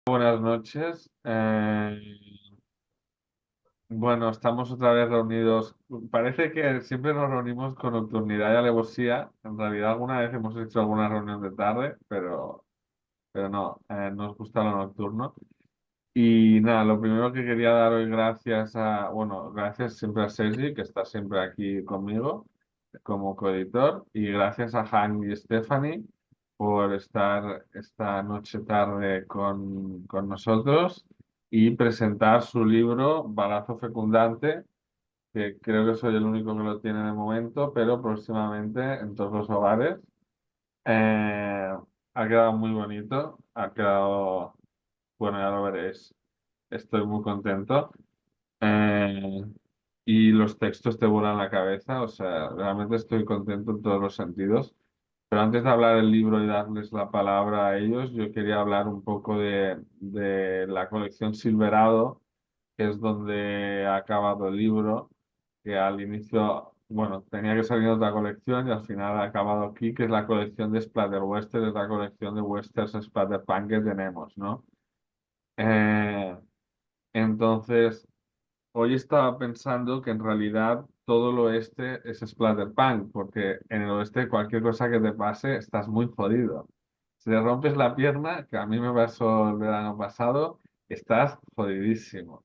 Buenas noches. Bueno, estamos otra vez reunidos. Parece que siempre nos reunimos con nocturnidad y alevosía. En realidad, alguna vez hemos hecho alguna reunión de tarde, pero no, nos gusta lo nocturno. Y nada, lo primero que quería dar hoy gracias siempre a Sergi, que está siempre aquí conmigo como coeditor, y gracias a Hank y Stephanie por estar esta noche tarde con nosotros y presentar su libro Balazo Fecundante, que creo que soy el único que lo tiene de momento, pero próximamente en todos los hogares. Eh, Ha quedado muy bonito, ha quedado, bueno, ya lo veréis. Estoy muy contento. Eh, y los textos te vuelan la cabeza, o sea, realmente estoy contento en todos los sentidos. Pero antes de hablar del libro y darles la palabra a ellos, yo quería hablar un poco de la colección Silverado, que es donde ha acabado el libro, que al inicio, bueno, tenía que salir otra colección y al final ha acabado aquí, que es la colección de Splatter Western, es la colección de westerns Splatterpunk que tenemos, ¿no? Eh, entonces, hoy estaba pensando que en realidad todo el oeste es Splatterpunk, porque en el oeste cualquier cosa que te pase estás muy jodido. Si te rompes la pierna, que a mí me pasó el verano pasado, estás jodidísimo.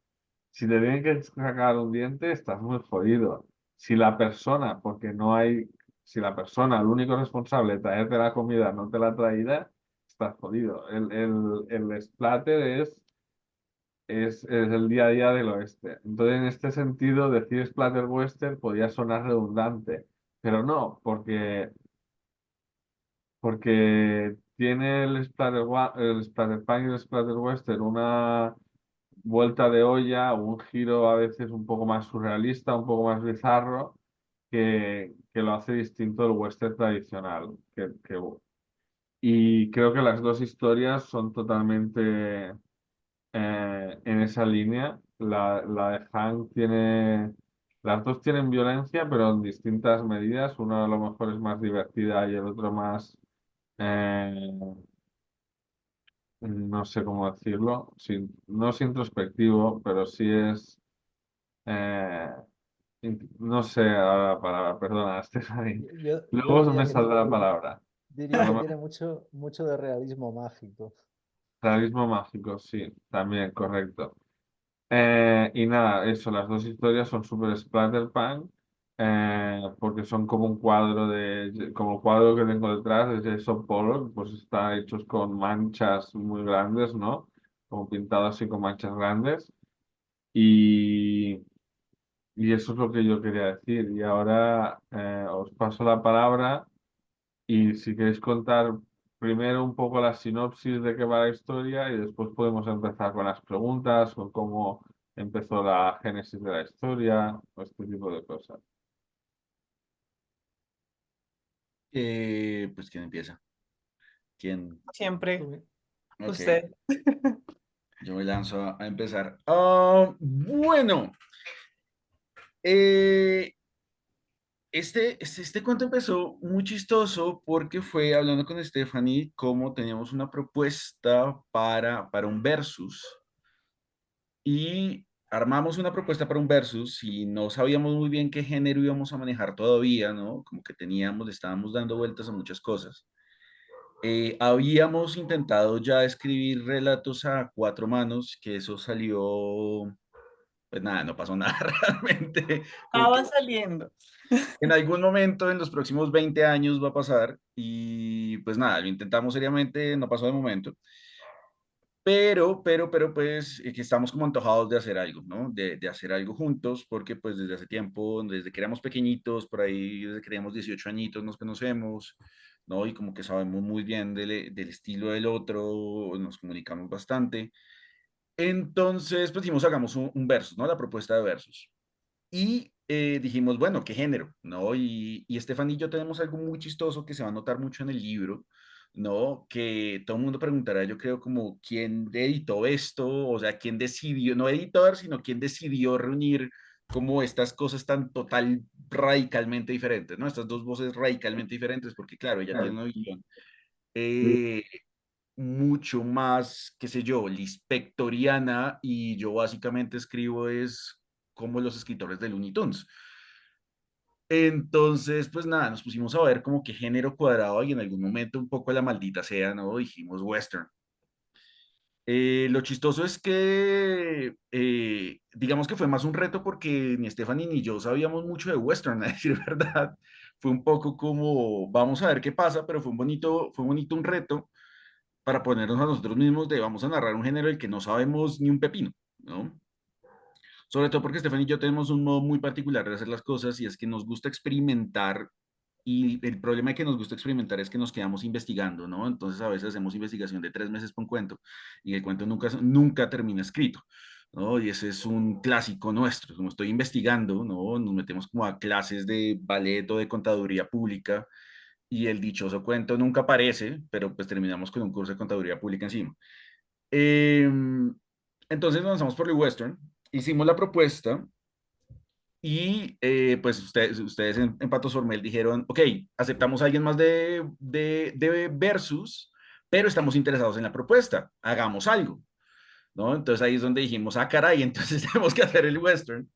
Si te tienen que sacar un diente, estás muy jodido. Si la persona, porque no hay, si la persona, el único responsable de traerte la comida no te la ha traída, estás jodido. El splatter es el día a día del oeste. Entonces, en este sentido, decir splatter western podía sonar redundante, pero no, porque tiene el splatterpunk y el splatter western una vuelta de olla, un giro a veces un poco más surrealista, un poco más bizarro, que lo hace distinto del western tradicional. Y creo que las dos historias son totalmente en esa línea. La de Hank tiene, las dos tienen violencia, pero en distintas medidas. Una a lo mejor es más divertida y el otro más, eh, no sé cómo decirlo, no es introspectivo, pero sí es, eh, no sé ahora la palabra, perdona, Stephanie. Yo Luego diría me que, saldrá la palabra. A diría lo que mejor, tiene mucho de realismo mágico. realismo mágico, sí, también, correcto. Y nada, eso, las dos historias son súper splatterpunk, porque son como un cuadro como el cuadro que tengo detrás de Jason Pollock, pues está hechos con manchas muy grandes, ¿no? Como pintado así con manchas grandes. Y, y eso es lo que yo quería decir. Y ahora os paso la palabra y si queréis contar primero un poco la sinopsis de qué va la historia y después podemos empezar con las preguntas o cómo empezó la génesis de la historia o este tipo de cosas. Pues, ¿quién empieza? ¿Quién? Siempre, Tú- Ok, usted. yo me lanzo a empezar. Bueno, eh, este cuento empezó muy chistoso porque fue hablando con Stephanie cómo teníamos una propuesta para un versus y armamos una propuesta para un versus y no sabíamos muy bien qué género íbamos a manejar todavía, ¿no? Como que le estábamos dando vueltas a muchas cosas. Habíamos intentado ya escribir relatos a cuatro manos, que eso salió, pues nada, no pasó nada realmente, como que Estaba saliendo. en algún momento en los próximos 20 años va a pasar y pues nada, lo intentamos seriamente, no pasó de momento, pues que estamos como antojados de hacer algo, ¿no? De hacer algo juntos, porque pues desde hace tiempo, desde que éramos pequeñitos, por ahí, desde que teníamos 18 añitos nos conocemos, ¿no? Y como que sabemos muy bien del estilo del otro, nos comunicamos bastante. Entonces, pues dijimos, hagamos un versus, ¿no? La propuesta de versus. Y dijimos, bueno, ¿qué género? ¿No? Y Estefan y yo tenemos algo muy chistoso que se va a notar mucho en el libro, ¿no? Que todo el mundo preguntará, yo creo, como, ¿quién editó esto? O sea, ¿quién decidió, no editor, sino quién decidió reunir como estas cosas tan radicalmente diferentes, ¿no? Estas dos voces radicalmente diferentes, porque claro, ella tiene una visión mucho más, qué sé yo, lispectoriana, y yo básicamente escribo es como los escritores de Looney Tunes. Entonces, pues nada, nos pusimos a ver como qué género cuadraba y en algún momento un poco la maldita sea, ¿no? Dijimos western. Lo chistoso es que, digamos que fue más un reto porque ni Stephanie ni yo sabíamos mucho de western, a decir verdad. Fue un poco como, vamos a ver qué pasa, pero fue bonito un reto para ponernos a nosotros mismos de vamos a narrar un género del que no sabemos ni un pepino, ¿no? Sobre todo porque Stephanie y yo tenemos un modo muy particular de hacer las cosas y es que nos gusta experimentar, y el problema de que nos gusta experimentar es que nos quedamos investigando, ¿no? Entonces a veces hacemos investigación de 3 meses por un cuento y el cuento nunca termina escrito, ¿no? Y ese es un clásico nuestro. Como estoy investigando, ¿no? Nos metemos como a clases de ballet o de contaduría pública y el dichoso cuento nunca aparece, pero pues terminamos con un curso de contaduría pública encima. Eh, entonces nos lanzamos por el western, hicimos la propuesta y pues ustedes en Patos Formel dijeron, ok, aceptamos a alguien más de Versus, pero estamos interesados en la propuesta, hagamos algo, ¿no? Entonces ahí es donde dijimos, ah, caray, entonces tenemos que hacer el western,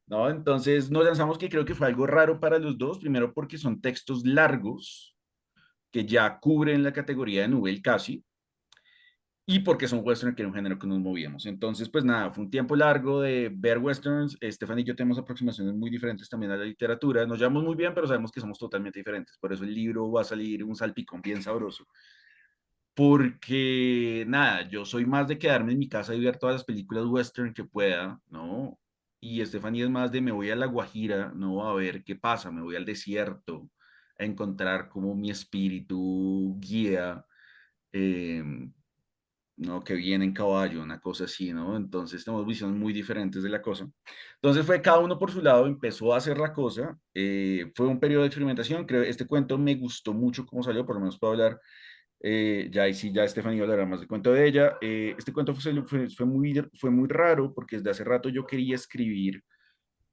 ¿no? Entonces nos lanzamos, que creo que fue algo raro para los dos, primero porque son textos largos que ya cubren la categoría de novel casi, y porque son western, que era un género que nos movíamos. Entonces, pues nada, fue un tiempo largo de ver westerns. Estefan y yo tenemos aproximaciones muy diferentes también a la literatura. Nos llevamos muy bien, pero sabemos que somos totalmente diferentes. Por eso el libro va a salir un salpicón bien sabroso. Porque nada, yo soy más de quedarme en mi casa y ver todas las películas western que pueda, ¿no? Y Estefanía es más de me voy a La Guajira, ¿no? A ver qué pasa, me voy al desierto a encontrar como mi espíritu guía. Eh, ¿No? Que viene en caballo, una cosa así, ¿no? Entonces tenemos visiones muy diferentes de la cosa. Entonces fue cada uno por su lado, empezó a hacer la cosa, fue un periodo de experimentación, creo, este cuento me gustó mucho cómo salió, por lo menos puedo hablar, ya y sí, ya Estefanía hablará más del cuento de ella. Este cuento fue muy raro porque desde hace rato yo quería escribir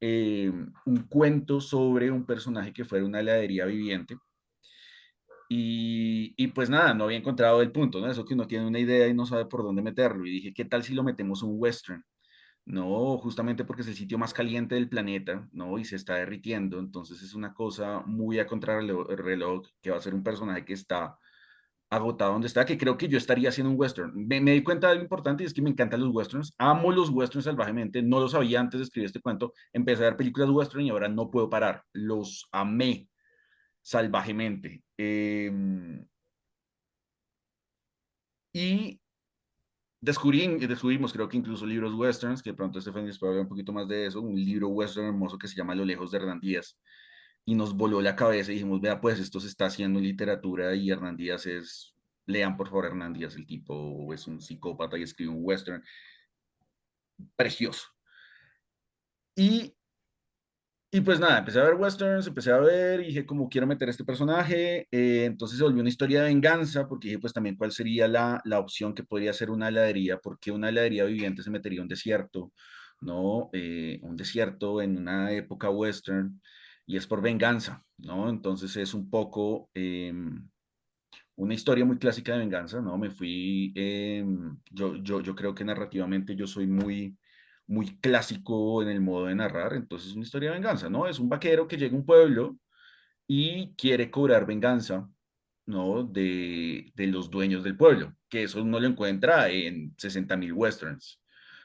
un cuento sobre un personaje que fuera una heladería viviente. Y pues nada, no había encontrado el punto, ¿no? Eso que uno tiene una idea y no sabe por dónde meterlo. Y dije, ¿qué tal si lo metemos un western? No, justamente porque es el sitio más caliente del planeta, ¿no? Y se está derritiendo. Entonces es una cosa muy a contrarreloj, reloj, que va a ser un personaje que está agotado donde está, que creo que yo estaría haciendo un western. Me di cuenta de algo importante y es que me encantan los westerns. Amo los westerns salvajemente. No lo sabía antes de escribir este cuento. Empecé a ver películas western y ahora no puedo parar. Los amé salvajemente. Y descubrimos, creo que incluso libros westerns, que de pronto Stephanie después hablar un poquito más de eso, un libro western hermoso que se llama Lo lejos de Hernán Díaz, y nos voló la cabeza y dijimos, vea, pues esto se está haciendo en literatura y Hernán Díaz es, lean por favor Hernán Díaz, el tipo es un psicópata y escribe un western precioso. Y Y pues nada, empecé a ver westerns, empecé a ver y dije como quiero meter este personaje, entonces se volvió una historia de venganza, porque dije pues también cuál sería la opción que podría ser una heladería, porque una heladería viviente se metería a un desierto, ¿no? Un desierto en una época western, y es por venganza, ¿no? Entonces es un poco una historia muy clásica de venganza, ¿no? Me fui, yo creo que narrativamente yo soy muy clásico en el modo de narrar, entonces es una historia de venganza, ¿no? Es un vaquero que llega a un pueblo y quiere cobrar venganza, ¿no? De los dueños del pueblo, que eso no lo encuentra en 60.000 westerns,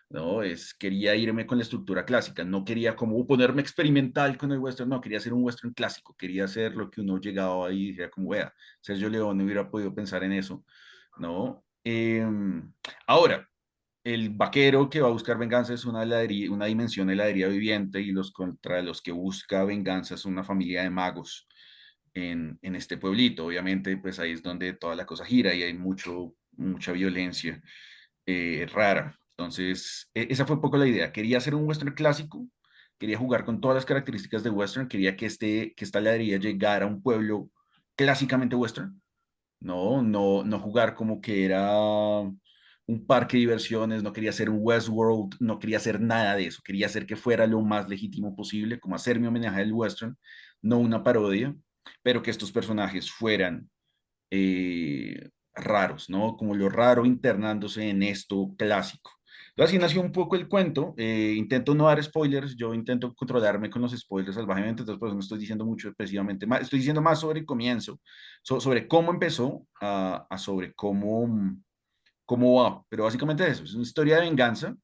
¿no? Quería irme con la estructura clásica, no quería como ponerme experimental con el western, no, quería hacer un western clásico, quería hacer lo que uno llegaba ahí y decía como, vea, Sergio León no hubiera podido pensar en eso, ¿no? Ahora, el vaquero que va a buscar venganza es una heladería, una dimensión de heladería viviente, y los contra los que busca venganza es una familia de magos en este pueblito. Obviamente, pues ahí es donde toda la cosa gira y hay mucha violencia rara. Entonces, esa fue un poco la idea. Quería hacer un western clásico, quería jugar con todas las características de western, quería que esta heladería llegara a un pueblo clásicamente western, no jugar como que era un parque de diversiones, no quería hacer un Westworld, no quería hacer nada de eso, quería hacer que fuera lo más legítimo posible, como hacer mi homenaje al western, no una parodia, pero que estos personajes fueran raros, ¿no? Como lo raro internándose en esto clásico. Entonces así nació un poco el cuento. Intento no dar spoilers, yo intento controlarme con los spoilers salvajemente, entonces pues no estoy diciendo mucho específicamente, más, estoy diciendo más sobre el comienzo, sobre cómo empezó, a sobre cómo va. Pero básicamente eso, es una historia de venganza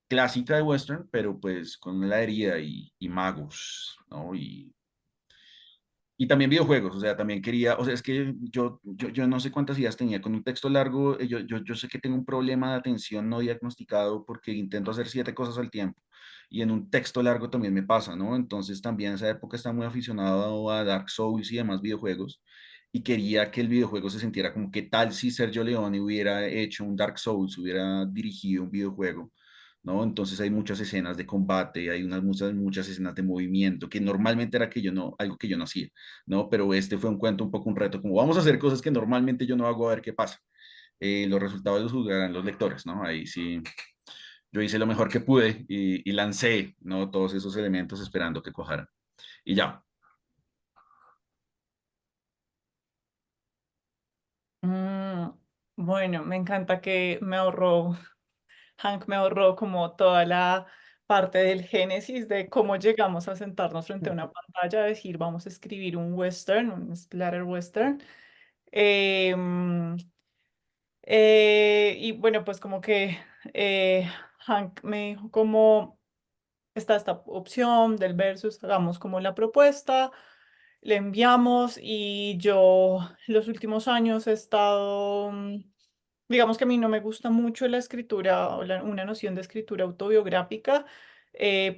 clásica de western, pero pues con una herida y magos, ¿no? Y también videojuegos, o sea, también quería, o sea, es que yo no sé cuántas ideas tenía con un texto largo, yo sé que tengo un problema de atención no diagnosticado porque intento hacer 7 cosas al tiempo y en un texto largo también me pasa, ¿no? Entonces también en esa época estaba muy aficionado a Dark Souls y demás videojuegos y quería que el videojuego se sintiera como que tal si Sergio Leone hubiera hecho un Dark Souls, hubiera dirigido un videojuego. ¿No? Entonces hay muchas escenas de combate, hay muchas escenas de movimiento, que normalmente era que yo no, algo que yo no hacía. ¿No? Pero este fue un cuento, un poco un reto, como vamos a hacer cosas que normalmente yo no hago, a ver qué pasa. Los resultados los juzgarán los lectores, ¿no? Ahí sí, yo hice lo mejor que pude y lancé, ¿no? Todos esos elementos esperando que cuajaran. Y ya. Mm, bueno, me encanta que Hank me ahorró como toda la parte del génesis de cómo llegamos a sentarnos frente a una pantalla, a decir, vamos a escribir un western, un splatter western. Em, y bueno, pues como que Hank me dijo como está esta opción del versus, hagamos como la propuesta, le enviamos y yo los últimos años he estado, digamos que a mí no me gusta mucho la escritura o una noción de escritura autobiográfica,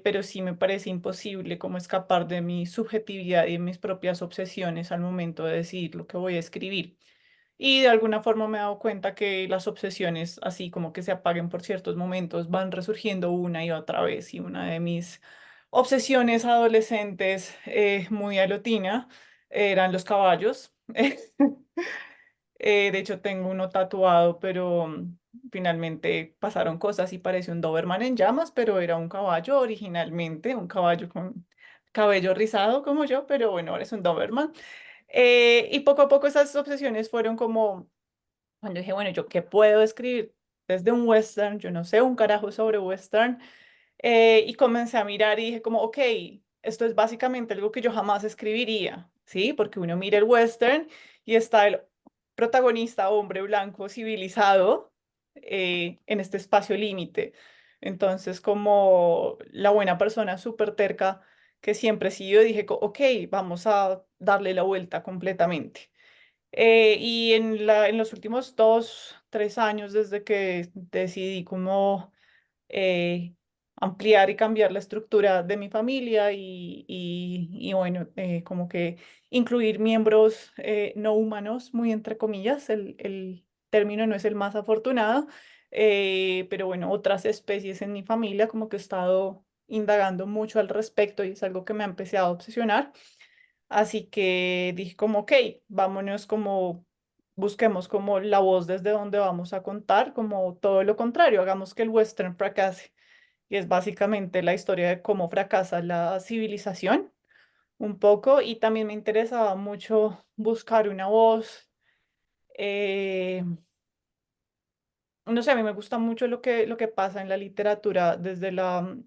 pero sí me parece imposible como escapar de mi subjetividad y de mis propias obsesiones al momento de decidir lo que voy a escribir. Y de alguna forma me he dado cuenta que las obsesiones, así como que se apaguen por ciertos momentos, van resurgiendo una y otra vez. Y una de mis obsesiones adolescentes muy alotina eran los caballos. De hecho, tengo uno tatuado, pero finalmente pasaron cosas y parece un Doberman en llamas, pero era un caballo originalmente, un caballo con cabello rizado como yo, pero bueno, ahora es un Doberman. Y poco a poco esas obsesiones fueron como, cuando dije, bueno, ¿yo qué puedo escribir desde un western? Yo no sé un carajo sobre western. Y comencé a mirar y dije como, ok, esto es básicamente algo que yo jamás escribiría, ¿sí? Porque uno mira el western y está el protagonista, hombre blanco, civilizado, en este espacio límite. Entonces, como la buena persona súper terca que siempre he sido, dije, ok, vamos a darle la vuelta completamente. Y en los últimos 2, 3 años, desde que decidí como eh, ampliar y cambiar la estructura de mi familia y bueno, como que incluir miembros no humanos, muy entre comillas, el término no es el más afortunado, pero bueno, otras especies en mi familia, como que he estado indagando mucho al respecto y es algo que me ha empezado a obsesionar. Así que dije como, ok, vámonos como, busquemos como la voz desde donde vamos a contar, como todo lo contrario, hagamos que el western fracase. Y es básicamente la historia de cómo fracasa la civilización un poco. Y también me interesaba mucho buscar una voz. eh, no sé, a mí me gusta mucho lo que pasa en la literatura desde la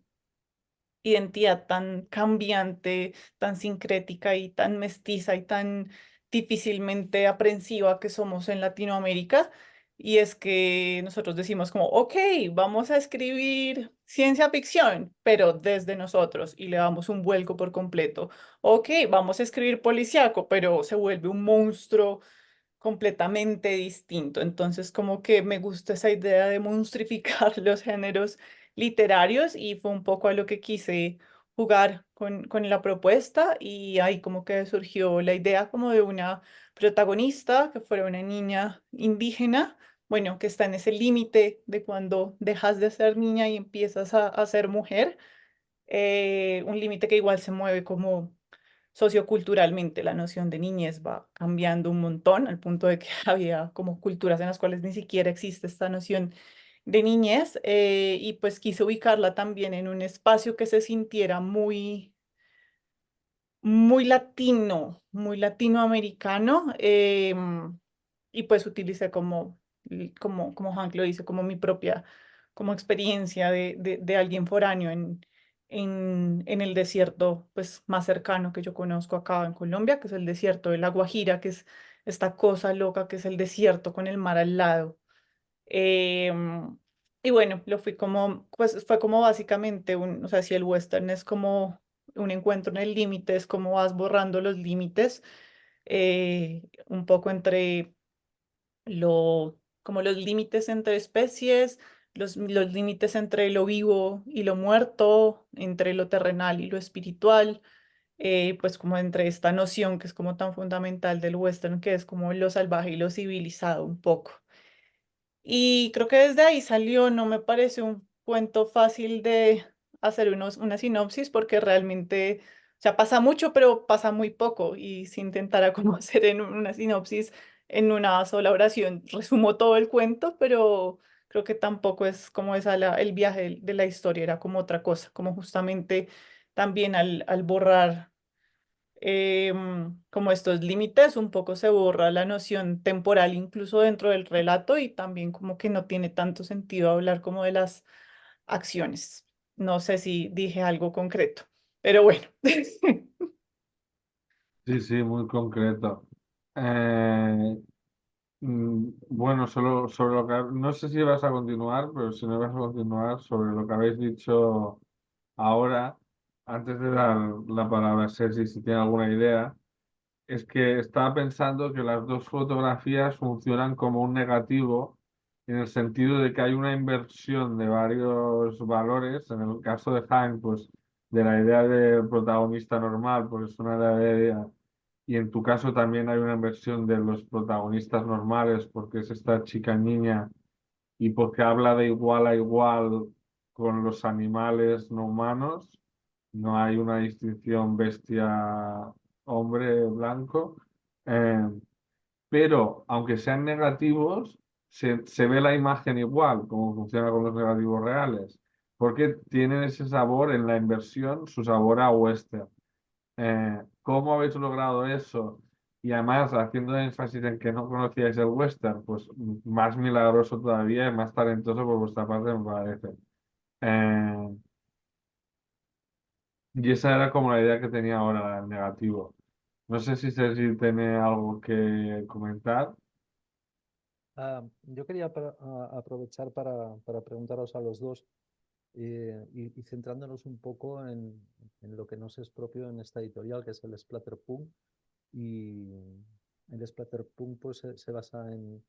identidad tan cambiante, tan sincrética y tan mestiza y tan difícilmente aprensiva que somos en Latinoamérica. Y es que nosotros decimos como, ok, vamos a escribir ciencia ficción, pero desde nosotros y le damos un vuelco por completo. Ok, vamos a escribir policíaco, pero se vuelve un monstruo completamente distinto. Entonces, como que me gusta esa idea de monstrificar los géneros literarios y fue un poco a lo que quise jugar con la propuesta y ahí como que surgió la idea como de una protagonista que fuera una niña indígena, bueno, que está en ese límite de cuando dejas de ser niña y empiezas a ser mujer, un límite que igual se mueve como socioculturalmente. La noción de niñez va cambiando un montón, al punto de que había como culturas en las cuales ni siquiera existe esta noción de niñez, y pues quise ubicarla también en un espacio que se sintiera muy, muy latino, muy latinoamericano. y pues utilicé como Hank lo dice, como mi propia, como experiencia de alguien foráneo en el desierto pues más cercano que yo conozco acá en Colombia, que es el desierto de La Guajira, que es esta cosa loca que es el desierto con el mar al lado. Em, y bueno, lo fui como, pues fue como básicamente o sea, si el western es como un encuentro en el límite, es como vas borrando los límites, un poco entre como los límites entre especies, los límites entre lo vivo y lo muerto, entre lo terrenal y lo espiritual, pues como entre esta noción que es como tan fundamental del western, que es como lo salvaje y lo civilizado un poco. Y creo que desde ahí salió, no me parece un cuento fácil de hacer una sinopsis porque realmente, o sea, pasa mucho, pero pasa muy poco. Y si intentara como hacer en una sinopsis en una sola oración, resumo todo el cuento, pero creo que tampoco es como el viaje de la historia, era como otra cosa, como justamente también al borrar como estos límites, un poco se borra la noción temporal incluso dentro del relato y también como que no tiene tanto sentido hablar como de las acciones. No sé si dije algo concreto, pero bueno. Sí, sí, muy concreto. Eh, bueno, solo sobre lo que... No sé si vas a continuar, pero si no vas a continuar sobre lo que habéis dicho ahora, antes de dar la palabra a Sergi, si tiene alguna idea, es que estaba pensando que las dos fotografías funcionan como un negativo en el sentido de que hay una inversión de varios valores. En el caso de Hank, pues de la idea del protagonista normal, pues es una idea, y en tu caso también hay una inversión de los protagonistas normales, porque es esta chica niña y porque habla de igual a igual con los animales no humanos. No hay una distinción bestia hombre blanco. Eh, pero aunque sean negativos, se ve la imagen igual, como funciona con los negativos reales, porque tienen ese sabor en la inversión, su sabor a western. ¿Cómo habéis logrado eso? Y además, haciendo énfasis en que no conocíais el western, pues más milagroso todavía y más talentoso por vuestra parte, me parece. Eh, y esa era como la idea que tenía ahora, el negativo. No sé si Sergi tiene algo que comentar. Yo quería aprovechar para preguntaros a los dos y centrándonos un poco en lo que nos es propio en esta editorial, que es el Splatterpunk. Y el Splatterpunk pues, se basa en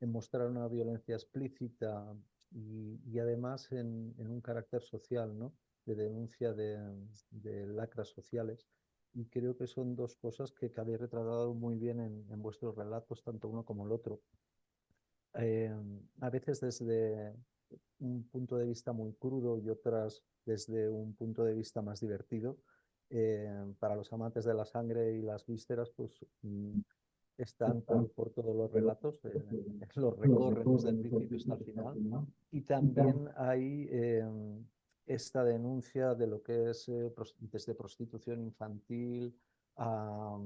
mostrar una violencia explícita y además en un carácter social, ¿no? De denuncia de lacras sociales. Y creo que son dos cosas que habéis retratado muy bien en vuestros relatos, tanto uno como el otro. Eh, a veces desde un punto de vista muy crudo y otras desde un punto de vista más divertido. Para los amantes de la sangre y las vísceras, pues están por todos los relatos, los recorren desde el principio hasta el final. Y también hay esta denuncia de lo que es desde prostitución infantil a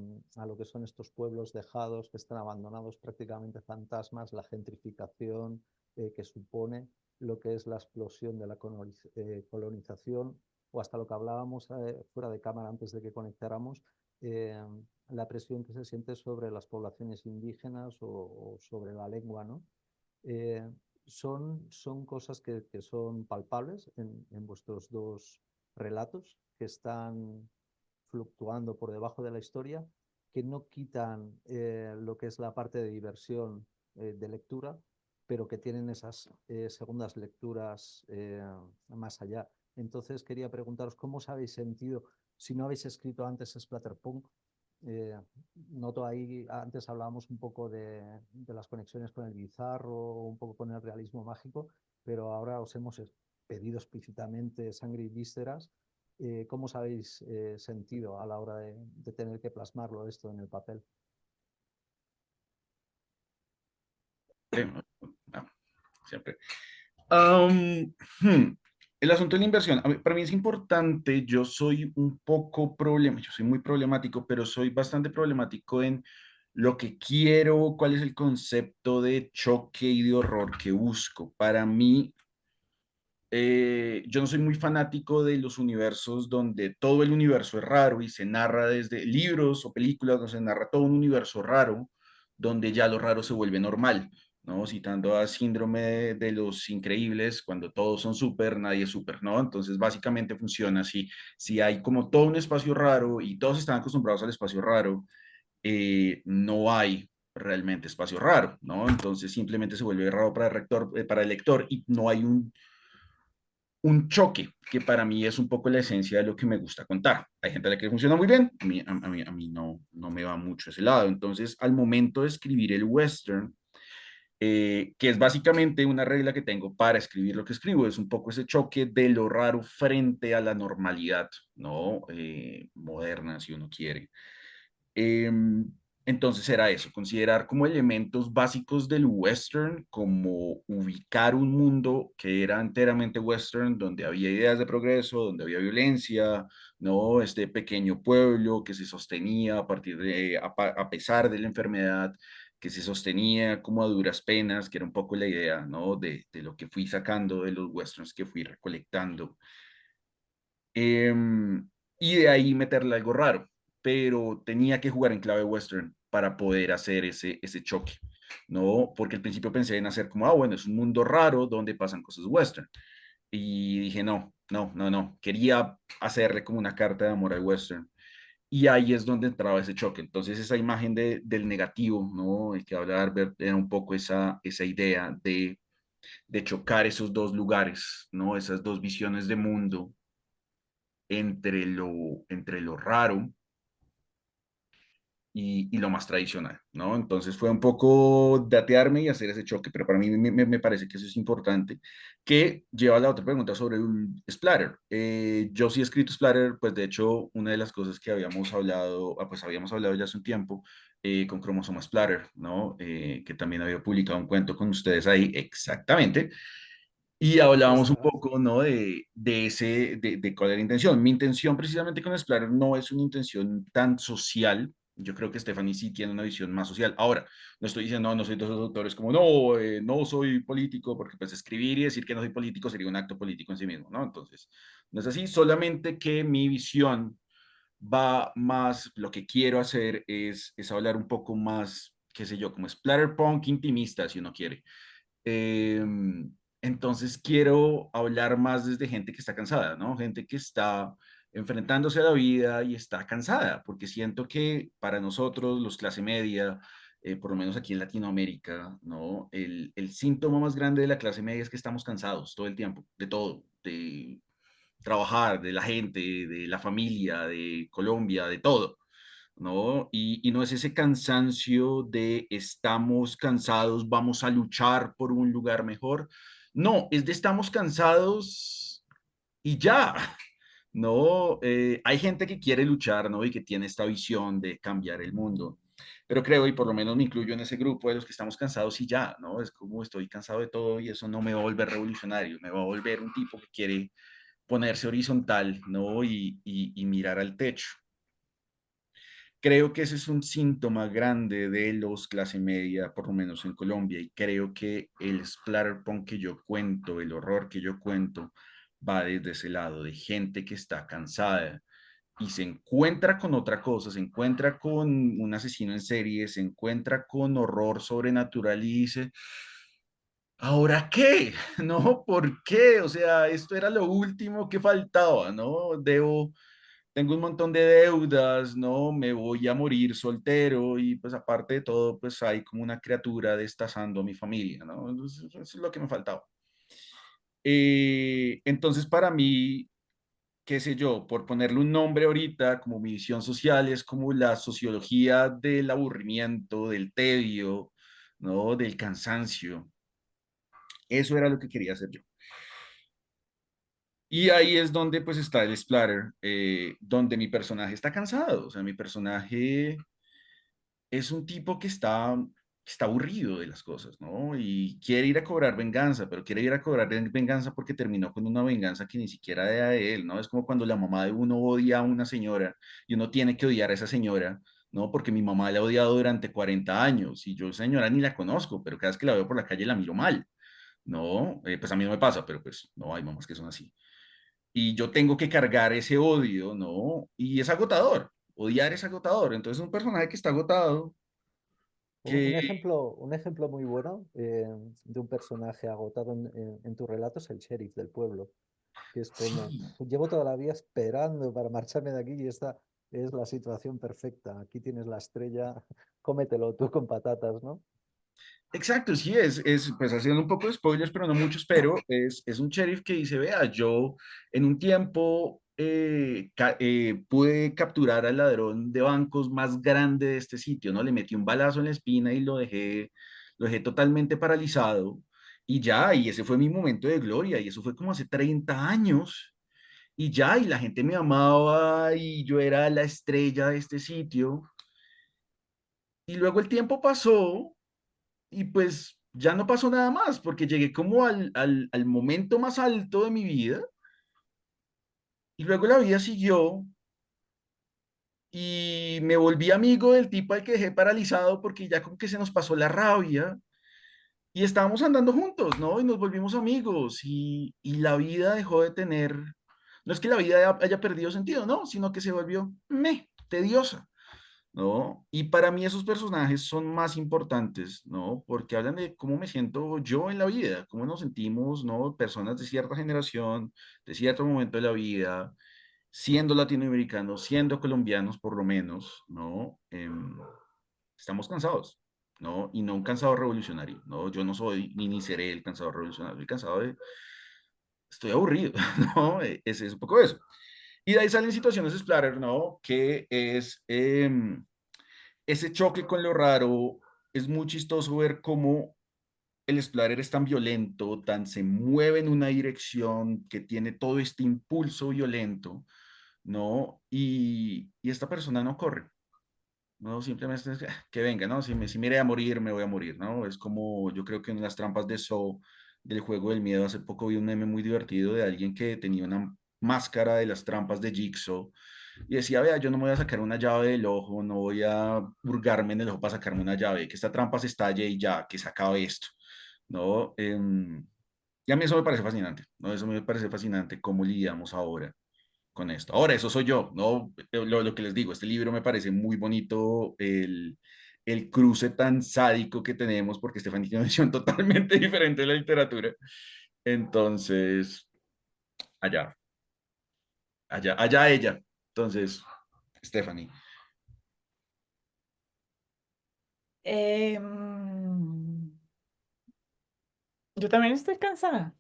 lo que son estos pueblos dejados que están abandonados, prácticamente fantasmas, la gentrificación que supone lo que es la explosión de la colonización o hasta lo que hablábamos fuera de cámara antes de que conectáramos, eh, la presión que se siente sobre las poblaciones indígenas o sobre la lengua, ¿no? Eh, son cosas que son palpables en vuestros dos relatos, que están fluctuando por debajo de la historia, que no quitan lo que es la parte de diversión de lectura, pero que tienen esas segundas lecturas más allá. Entonces quería preguntaros cómo os habéis sentido, si no habéis escrito antes Splatterpunk. eh, Noto ahí, antes hablábamos un poco de las conexiones con el bizarro, un poco con el realismo mágico, pero ahora os hemos pedido explícitamente sangre y vísceras. ¿Cómo os habéis sentido a la hora de tener que plasmarlo esto en el papel? Sí, no, siempre. Am, hmm, El asunto de la inversión, para mí es importante, yo soy un poco yo soy muy problemático, pero soy bastante problemático lo que quiero, cuál es el concepto de choque y de horror que busco. Para mí, yo no soy muy fanático de los universos donde todo el universo es raro y se narra desde libros o películas donde se narra todo un universo raro, donde ya lo raro se vuelve normal, ¿no? Citando a Síndrome de los Increíbles, cuando todos son súper, nadie es súper, ¿no? Entonces, básicamente funciona así. Si hay como todo un espacio raro y todos están acostumbrados al espacio raro, no hay realmente espacio raro, ¿no? Entonces simplemente se vuelve raro para para el lector y no hay un choque, que para mí es un poco la esencia de lo que me gusta contar. Hay gente a la que funciona muy bien, a mí no me va mucho ese lado. Entonces, al momento de escribir el western, que es básicamente una regla que tengo para escribir lo que escribo, es un poco ese choque de lo raro frente a la normalidad, ¿no? Moderna, si uno quiere. Em, entonces era eso, considerar como elementos básicos del western, como ubicar un mundo que era enteramente western, donde había ideas de progreso, donde había violencia, ¿no? Este pequeño pueblo que se sostenía a partir de, a pesar de la enfermedad, que se sostenía como a duras penas, que era un poco la idea, ¿no? De lo que fui sacando de los westerns que fui recolectando. Y de ahí meterle algo raro, pero tenía que jugar en clave western para poder hacer ese choque, ¿no? Porque al principio pensé en hacer como, bueno, es un mundo raro donde pasan cosas western. Y dije, no, quería hacerle como una carta de amor al western. Y ahí es donde entraba ese choque. Entonces esa imagen del negativo, ¿no? El que habla Albert era un poco esa idea de chocar esos dos lugares, ¿no? Esas dos visiones de mundo entre lo raro y lo más tradicional, ¿no? Entonces fue un poco datearme y hacer ese choque, pero para mí me parece que eso es importante, que lleva a la otra pregunta sobre un splatter. Yo sí he escrito splatter, pues de hecho una de las cosas que habíamos hablado, pues habíamos hablado ya hace un tiempo con Cromosoma Splatter, ¿no? Que también había publicado un cuento con ustedes ahí, exactamente. Y Aquí hablábamos un está. poco, ¿no? De cuál era la intención. Mi intención precisamente con Explorer no es una intención tan social. Yo creo que Stephanie sí tiene una visión más social. Ahora, no estoy diciendo, no soy de esos autores como, no, no soy político, porque pues escribir y decir que no soy político sería un acto político en sí mismo, ¿no? Entonces, no es así, solamente que mi visión va más, lo que quiero hacer es hablar un poco más, qué sé yo, como splatterpunk intimista, si uno quiere. Eh, entonces quiero hablar más desde gente que está cansada, ¿no? Gente que está enfrentándose a la vida y está cansada, porque siento que para nosotros, los clase media, por lo menos aquí en Latinoamérica, ¿no? El síntoma más grande de la clase media es que estamos cansados todo el tiempo, de todo, de trabajar, de la gente, de la familia, de Colombia, de todo. ¿No? Y no es ese cansancio de estamos cansados, vamos a luchar por un lugar mejor. No, es de estamos cansados y ya. No, hay gente que quiere luchar, ¿no? Y que tiene esta visión de cambiar el mundo. Pero creo, y por lo menos me incluyo en ese grupo de los que estamos cansados y ya, ¿no? Es como estoy cansado de todo y eso no me va a volver revolucionario, me va a volver un tipo que quiere ponerse horizontal, ¿no? Y mirar al techo. Creo que ese es un síntoma grande de los clase media, por lo menos en Colombia, y creo que el splatterpunk que yo cuento, el horror que yo cuento, va desde ese lado, de gente que está cansada y se encuentra con otra cosa, se encuentra con un asesino en serie, se encuentra con horror sobrenatural y dice, ¿ahora qué? ¿No? ¿Por qué? O sea, esto era lo último que faltaba, ¿no? Tengo un montón de deudas, ¿no? Me voy a morir soltero y pues aparte de todo, pues hay como una criatura destazando a mi familia, ¿no? Entonces, eso es lo que me faltaba. Entonces, para mí, qué sé yo, por ponerle un nombre ahorita, como mi visión social es como la sociología del aburrimiento, del tedio, ¿no? Del cansancio. Eso era lo que quería hacer yo. Y ahí es donde pues está el splatter, donde mi personaje está cansado, o sea, mi personaje es un tipo que está aburrido de las cosas, ¿no? Y quiere ir a cobrar venganza, pero quiere ir a cobrar venganza porque terminó con una venganza que ni siquiera era de él, ¿no? Es como cuando la mamá de uno odia a una señora y uno tiene que odiar a esa señora, ¿no? Porque mi mamá la ha odiado durante 40 años y yo, señora, ni la conozco, pero cada vez que la veo por la calle la miro mal, ¿no? Pues a mí no me pasa, pero pues no, hay mamás que son así. Y yo tengo que cargar ese odio, ¿no? Y es agotador, odiar es agotador. Entonces, un personaje que está agotado, que Un ejemplo muy bueno de un personaje agotado en tu relato es el sheriff del pueblo, que es como, sí. llevo toda la vida esperando para marcharme de aquí y esta es la situación perfecta. Aquí tienes la estrella, cómetelo tú con patatas, ¿no? Exacto, sí, pues haciendo un poco de spoilers, pero no muchos, pero es un sheriff que dice, vea, yo en un tiempo pude capturar al ladrón de bancos más grande de este sitio, ¿no? Le metí un balazo en la espina y lo dejé totalmente paralizado y ya, y ese fue mi momento de gloria, y eso fue como hace 30 años, y ya, y la gente me amaba y yo era la estrella de este sitio, y luego el tiempo pasó y pues ya no pasó nada más, porque llegué como al momento más alto de mi vida y luego la vida siguió y me volví amigo del tipo al que dejé paralizado porque ya como que se nos pasó la rabia y estábamos andando juntos, ¿no? Y nos volvimos amigos y la vida dejó de tener, no es que la vida haya perdido sentido, ¿no? Sino que se volvió tediosa. ¿No? Y para mí esos personajes son más importantes, ¿no? Porque hablan de cómo me siento yo en la vida, cómo nos sentimos, ¿no? Personas de cierta generación, de cierto momento de la vida, siendo latinoamericanos, siendo colombianos por lo menos, ¿no? Estamos cansados, ¿no? Y no un cansado revolucionario, ¿no? Yo no soy ni seré el cansado revolucionario, estoy cansado de, estoy aburrido, ¿no? Es un poco eso. Y de ahí salen situaciones splatter, ¿no? Que es... ese choque con lo raro, es muy chistoso ver cómo el Explorer es tan violento, tan se mueve en una dirección que tiene todo este impulso violento, ¿no? Y esta persona no corre, ¿no? Simplemente es que venga, ¿no? Si me iré a morir, me voy a morir, ¿no? Es como, yo creo que en las trampas de Saw, del juego del miedo, hace poco vi un meme muy divertido de alguien que tenía una máscara de las trampas de Jigsaw y decía, vea, yo no me voy a sacar una llave del ojo, no voy a hurgarme en el ojo para sacarme una llave, que esta trampa se estalle y ya, que se acabe esto, ¿no? Y a mí eso me parece fascinante, ¿no? Eso me parece fascinante cómo lidiamos ahora con esto. Ahora, eso soy yo, ¿no? Lo que les digo, este libro me parece muy bonito, el cruce tan sádico que tenemos, porque Stephanie tiene una visión totalmente diferente de la literatura. Entonces, allá, allá ella. Entonces, Stephanie. Em, yo también estoy cansada.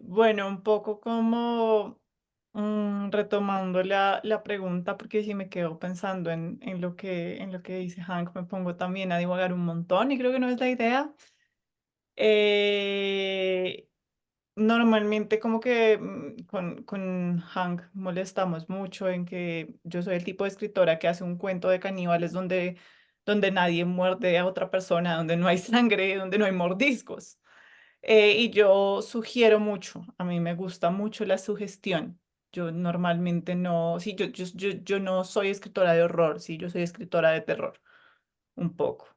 Bueno, un poco como retomando la pregunta, porque si me quedo pensando en lo que dice Hank, me pongo también a divagar un montón y creo que no es la idea. Eh, Normalmente como que con Hank molestamos mucho en que yo soy el tipo de escritora que hace un cuento de caníbales donde nadie muerde a otra persona, donde no hay sangre, donde no hay mordiscos. Y yo sugiero mucho, a mí me gusta mucho la sugestión. Yo normalmente no, sí, yo no soy escritora de horror, sí, yo soy escritora de terror, un poco.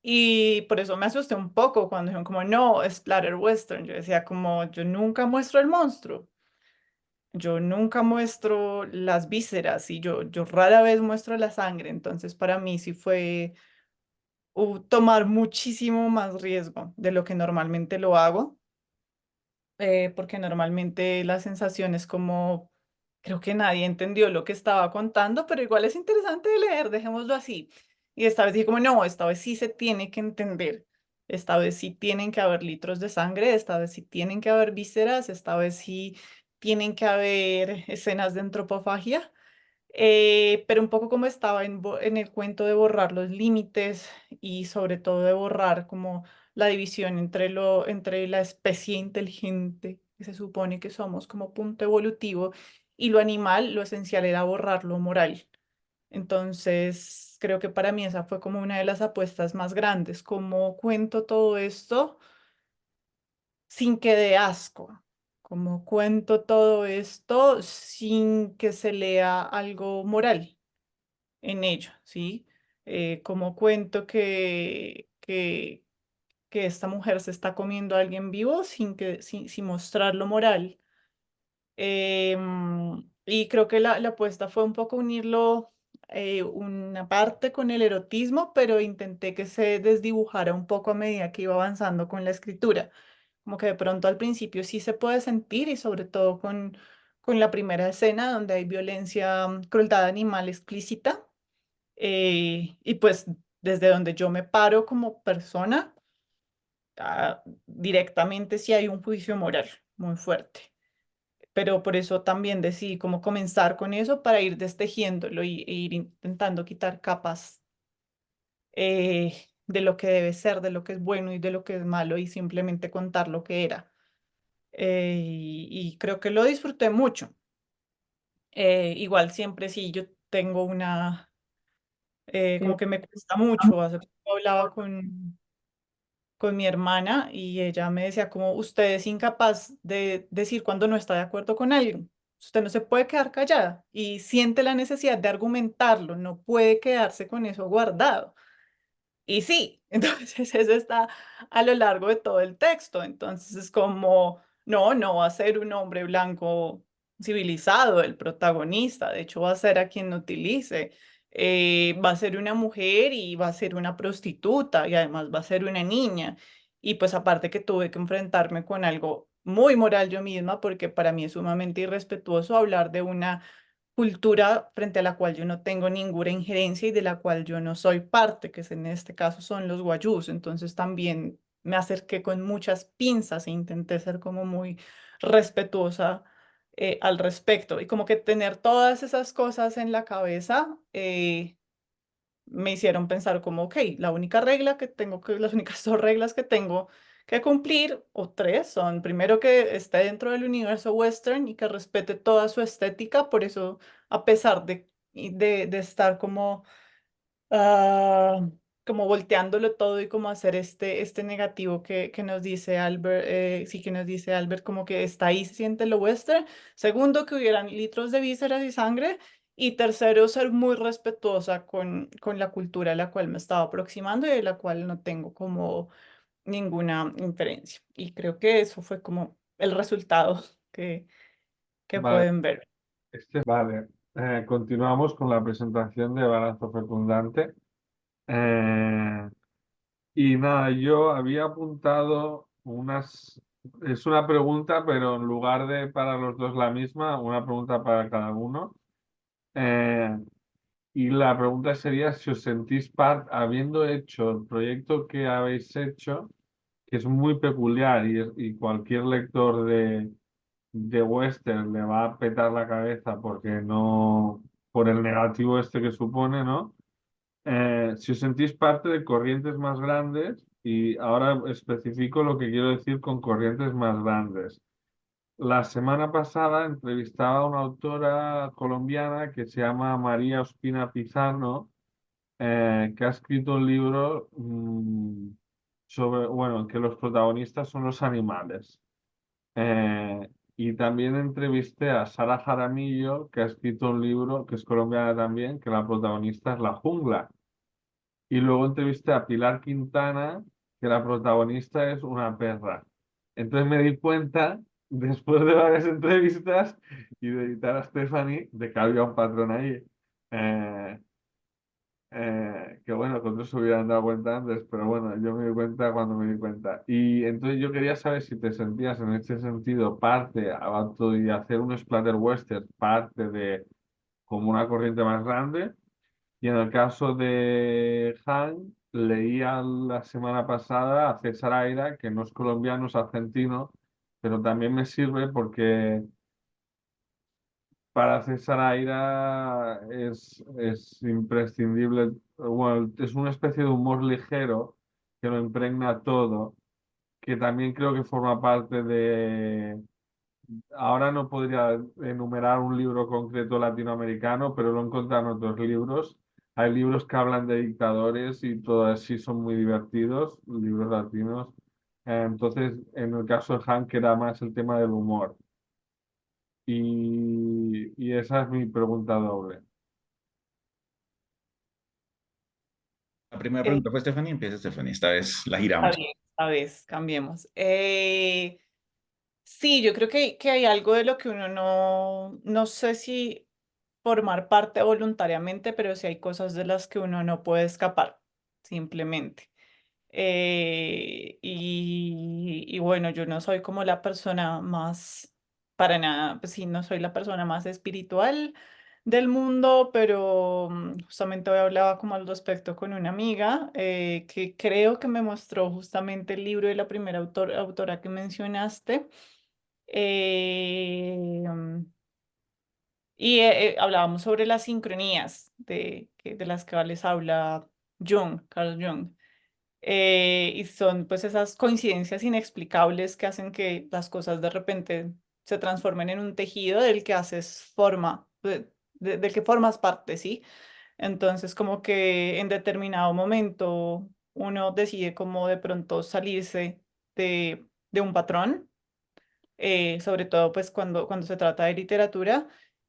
Y por eso me asusté un poco cuando dijeron como, no, es splatter western. Yo decía como, yo nunca muestro el monstruo, yo nunca muestro las vísceras y yo rara vez muestro la sangre. Entonces para mí sí fue tomar muchísimo más riesgo de lo que normalmente lo hago, porque normalmente la sensación es como, creo que nadie entendió lo que estaba contando, pero igual es interesante de leer, dejémoslo así. Y esta vez dije como, no, esta vez sí se tiene que entender, esta vez sí tienen que haber litros de sangre, esta vez sí tienen que haber vísceras, esta vez sí tienen que haber escenas de antropofagia. Pero un poco como estaba en el cuento de borrar los límites y sobre todo de borrar como la división entre la especie inteligente que se supone que somos como punto evolutivo y lo animal, lo esencial era borrar lo moral. Entonces, creo que para mí esa fue como una de las apuestas más grandes, como cuento todo esto sin que dé asco, ¿Cómo cuento todo esto sin que se lea algo moral en ello? ¿Sí? ¿Cómo cuento que esta mujer se está comiendo a alguien vivo sin mostrar lo moral? Y creo que la apuesta fue un poco unirlo, una parte con el erotismo, pero intenté que se desdibujara un poco a medida que iba avanzando con la escritura. Como que de pronto al principio sí se puede sentir y sobre todo con la primera escena donde hay violencia, crueldad animal explícita. Y pues desde donde yo me paro como persona, directamente sí hay un juicio moral muy fuerte, pero por eso también decidí cómo comenzar con eso para ir destejiéndolo e ir intentando quitar capas, de lo que debe ser, de lo que es bueno y de lo que es malo y simplemente contar lo que era. Y creo que lo disfruté mucho. Igual siempre sí, yo tengo como que me cuesta mucho. Hace poco hablaba con mi hermana y ella me decía como usted es incapaz de decir cuando no está de acuerdo con alguien. Usted no se puede quedar callada y siente la necesidad de argumentarlo, no puede quedarse con eso guardado. Y sí, entonces eso está a lo largo de todo el texto. Entonces es como, no, no va a ser un hombre blanco civilizado el protagonista, de hecho va a ser a quien utilice. Va a ser una mujer y va a ser una prostituta y además va a ser una niña. Y pues aparte que tuve que enfrentarme con algo muy moral yo misma, porque para mí es sumamente irrespetuoso hablar de una cultura frente a la cual yo no tengo ninguna injerencia y de la cual yo no soy parte, que en este caso son los guayús. Entonces también me acerqué con muchas pinzas e intenté ser como muy respetuosa, al respecto. Y como que tener todas esas cosas en la cabeza, me hicieron pensar como, ok, las únicas dos reglas que tengo que cumplir, o tres, son primero que esté dentro del universo western y que respete toda su estética, por eso, a pesar de estar ah, como volteándolo todo y como hacer este negativo que nos dice Albert, sí que nos dice Albert, como que está ahí, se siente lo western. Segundo, que hubieran litros de vísceras y sangre. Y tercero, ser muy respetuosa con la cultura a la cual me estaba aproximando y de la cual no tengo como ninguna inferencia. Y creo que eso fue como el resultado que Vale, pueden ver. vale. Continuamos con la presentación de Balazo Fecundante. Eh, y nada, yo había apuntado unas... Es una pregunta, pero en lugar de para los dos la misma, una pregunta para cada uno. Eh, y la pregunta sería si os sentís parte, habiendo hecho el proyecto que habéis hecho, que es muy peculiar y cualquier lector de western le va a petar la cabeza porque no, por el negativo este que supone, ¿no? Si os sentís parte de corrientes más grandes, y ahora especifico lo que quiero decir con corrientes más grandes. La semana pasada entrevistaba a una autora colombiana que se llama María Ospina Pizarro, que ha escrito un libro sobre, bueno, que los protagonistas son los animales. Y también entrevisté a Sara Jaramillo, que ha escrito un libro, que es colombiana también, que la protagonista es la jungla. Y luego entrevisté a Pilar Quintana, que la protagonista es una perra. Entonces me di cuenta, después de varias entrevistas y de editar a Stephanie, de que había un patrón ahí. Eh, que bueno, que otros se hubieran dado cuenta antes, pero bueno, yo me di cuenta cuando me di cuenta. Y entonces yo quería saber si te sentías en ese sentido parte, y hacer un splatter western, parte de como una corriente más grande. Y en el caso de Han, leía la semana pasada a César Aira, que no es colombiano, es argentino, pero también me sirve porque para César Aira es imprescindible, bueno, es una especie de humor ligero que lo impregna todo, que también creo que forma parte de... Ahora no podría enumerar un libro concreto latinoamericano, pero lo he encontrado en otros libros. Hay libros que hablan de dictadores y todos así son muy divertidos, libros latinos. Entonces, en el caso de Hank era más el tema del humor. Y esa es mi pregunta doble. La primera Eh, pregunta fue Stephanie, empieza Stephanie, esta vez la Está giramos. bien, esta vez cambiemos. Sí, yo creo que hay algo de lo que uno no sé si formar parte voluntariamente, pero sí hay cosas de las que uno no puede escapar, simplemente. Y bueno, yo no soy como la persona más, para nada, pues sí, no soy la persona más espiritual del mundo, pero justamente hoy hablaba como al respecto con una amiga que creo que me mostró justamente el libro de la primera autora que mencionaste. eh, mm, hablábamos sobre las sincronías de las que les habla Carl Jung. Y son pues esas coincidencias inexplicables que hacen que las cosas de repente se transformen en un tejido del que haces forma, del que formas parte, ¿sí? Entonces como que en determinado momento uno decide como de pronto salirse de un patrón, sobre todo pues cuando se trata de literatura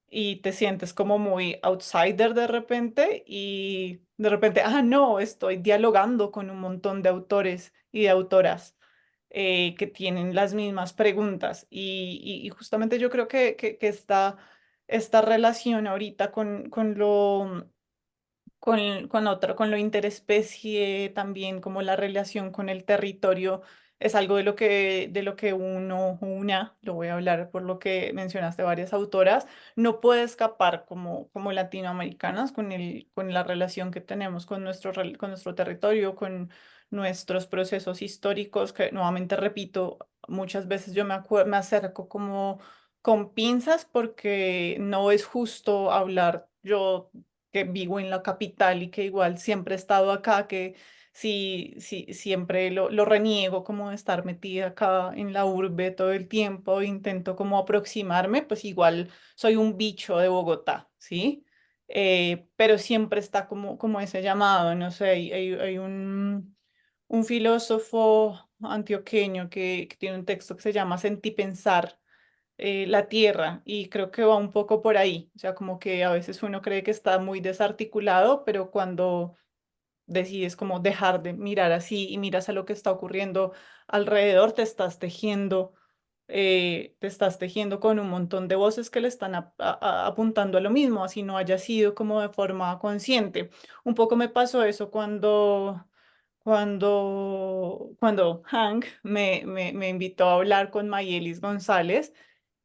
y te sientes como muy outsider de repente y de repente, ah, no, estoy dialogando con un montón de autores y de autoras que tienen las mismas preguntas y justamente yo creo que esta relación ahorita con lo interespecie, también como la relación con el territorio, es algo de lo que una, lo voy a hablar por lo que mencionaste varias autoras, no puede escapar como latinoamericanas con la relación que tenemos con nuestro territorio, con nuestros procesos históricos, que nuevamente repito, muchas veces yo me acerco como con pinzas porque no es justo hablar yo que vivo en la capital y que igual siempre he estado acá, que sí, siempre lo reniego como de estar metida acá en la urbe todo el tiempo, intento como aproximarme, pues igual soy un bicho de Bogotá, ¿sí? Pero siempre está como ese llamado, no sé, hay un filósofo antioqueño que tiene un texto que se llama Sentipensar, la tierra, y creo que va un poco por ahí, o sea, como que a veces uno cree que está muy desarticulado, pero cuando decides como dejar de mirar así y miras a lo que está ocurriendo alrededor, te estás tejiendo con un montón de voces que le están apuntando a lo mismo, así no haya sido como de forma consciente. Un poco me pasó eso cuando Hank me invitó a hablar con Mayelis González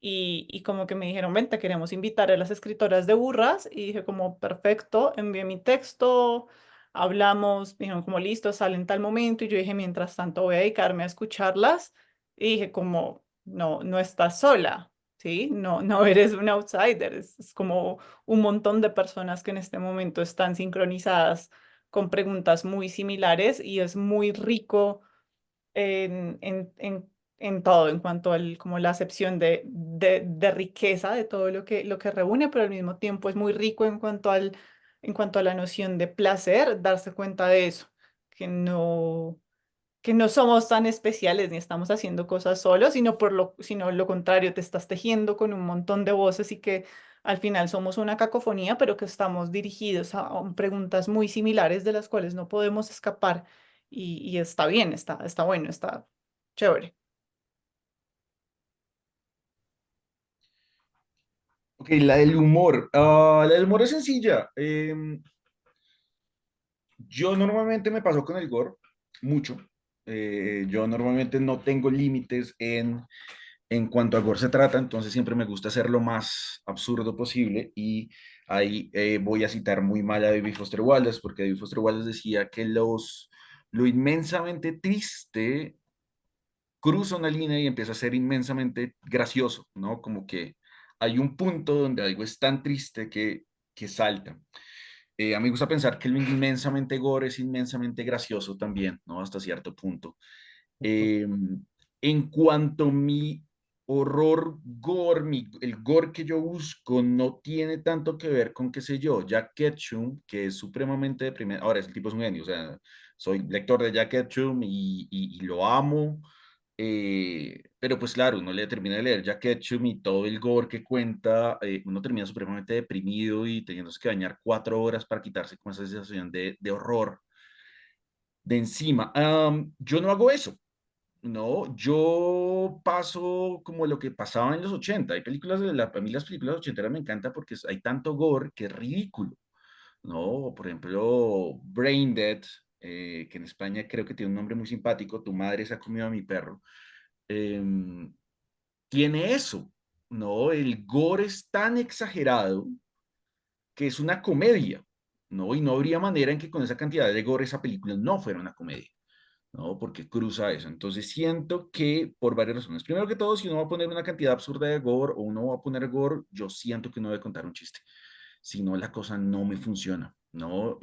y como que me dijeron, ven, te queremos invitar a las escritoras de Burras y dije como, perfecto, envié mi texto, hablamos, me dijeron como, listo, sale en tal momento y yo dije, mientras tanto voy a dedicarme a escucharlas y dije como, no estás sola. ¿Sí? No eres un outsider, es como un montón de personas que en este momento están sincronizadas con preguntas muy similares y es muy rico en todo, en cuanto al, como la acepción de riqueza de todo lo que reúne, pero al mismo tiempo es muy rico en cuanto a la noción de placer, darse cuenta de eso, que no somos tan especiales ni estamos haciendo cosas solos, sino lo contrario, te estás tejiendo con un montón de voces y que al final somos una cacofonía, pero que estamos dirigidos a preguntas muy similares de las cuales no podemos escapar y está bien, está bueno, está chévere. Ok, la del humor. La del humor es sencilla. Yo normalmente me paso con el gore, mucho. Yo normalmente no tengo límites en cuanto a gore se trata, entonces siempre me gusta ser lo más absurdo posible y ahí voy a citar muy mal a David Foster Wallace, porque David Foster Wallace decía que lo inmensamente triste cruza una línea y empieza a ser inmensamente gracioso, ¿no? Como que hay un punto donde algo es tan triste que salta. A mí me gusta pensar que lo inmensamente gore es inmensamente gracioso también, ¿no? Hasta cierto punto. Eh, en cuanto a mi horror gore, el gore que yo busco no tiene tanto que ver con, qué sé yo, Jack Ketchum, que es supremamente deprimente. Ahora, ese tipo es un genio, o sea, soy lector de Jack Ketchum y lo amo. Pero pues claro, uno le termina de leer Jack Ketchum y todo el gore que cuenta, uno termina supremamente deprimido y teniéndose que bañar 4 horas para quitarse con esa sensación de horror de encima. Yo no hago eso, ¿no? Yo paso como lo que pasaba en los 80. Hay películas a mí las películas ochenteras me encantan porque hay tanto gore que es ridículo, ¿no? Por ejemplo, Brain Dead, que en España creo que tiene un nombre muy simpático, Tu madre se ha comido a mi perro. em, Tiene eso, ¿no? El gore es tan exagerado que es una comedia, ¿no? Y no habría manera en que con esa cantidad de gore esa película no fuera una comedia, ¿no? Porque cruza eso. Entonces siento que por varias razones. Primero que todo, si uno va a poner una cantidad absurda de gore o uno va a poner gore, yo siento que uno debe contar un chiste. Si no, la cosa no me funciona, ¿no?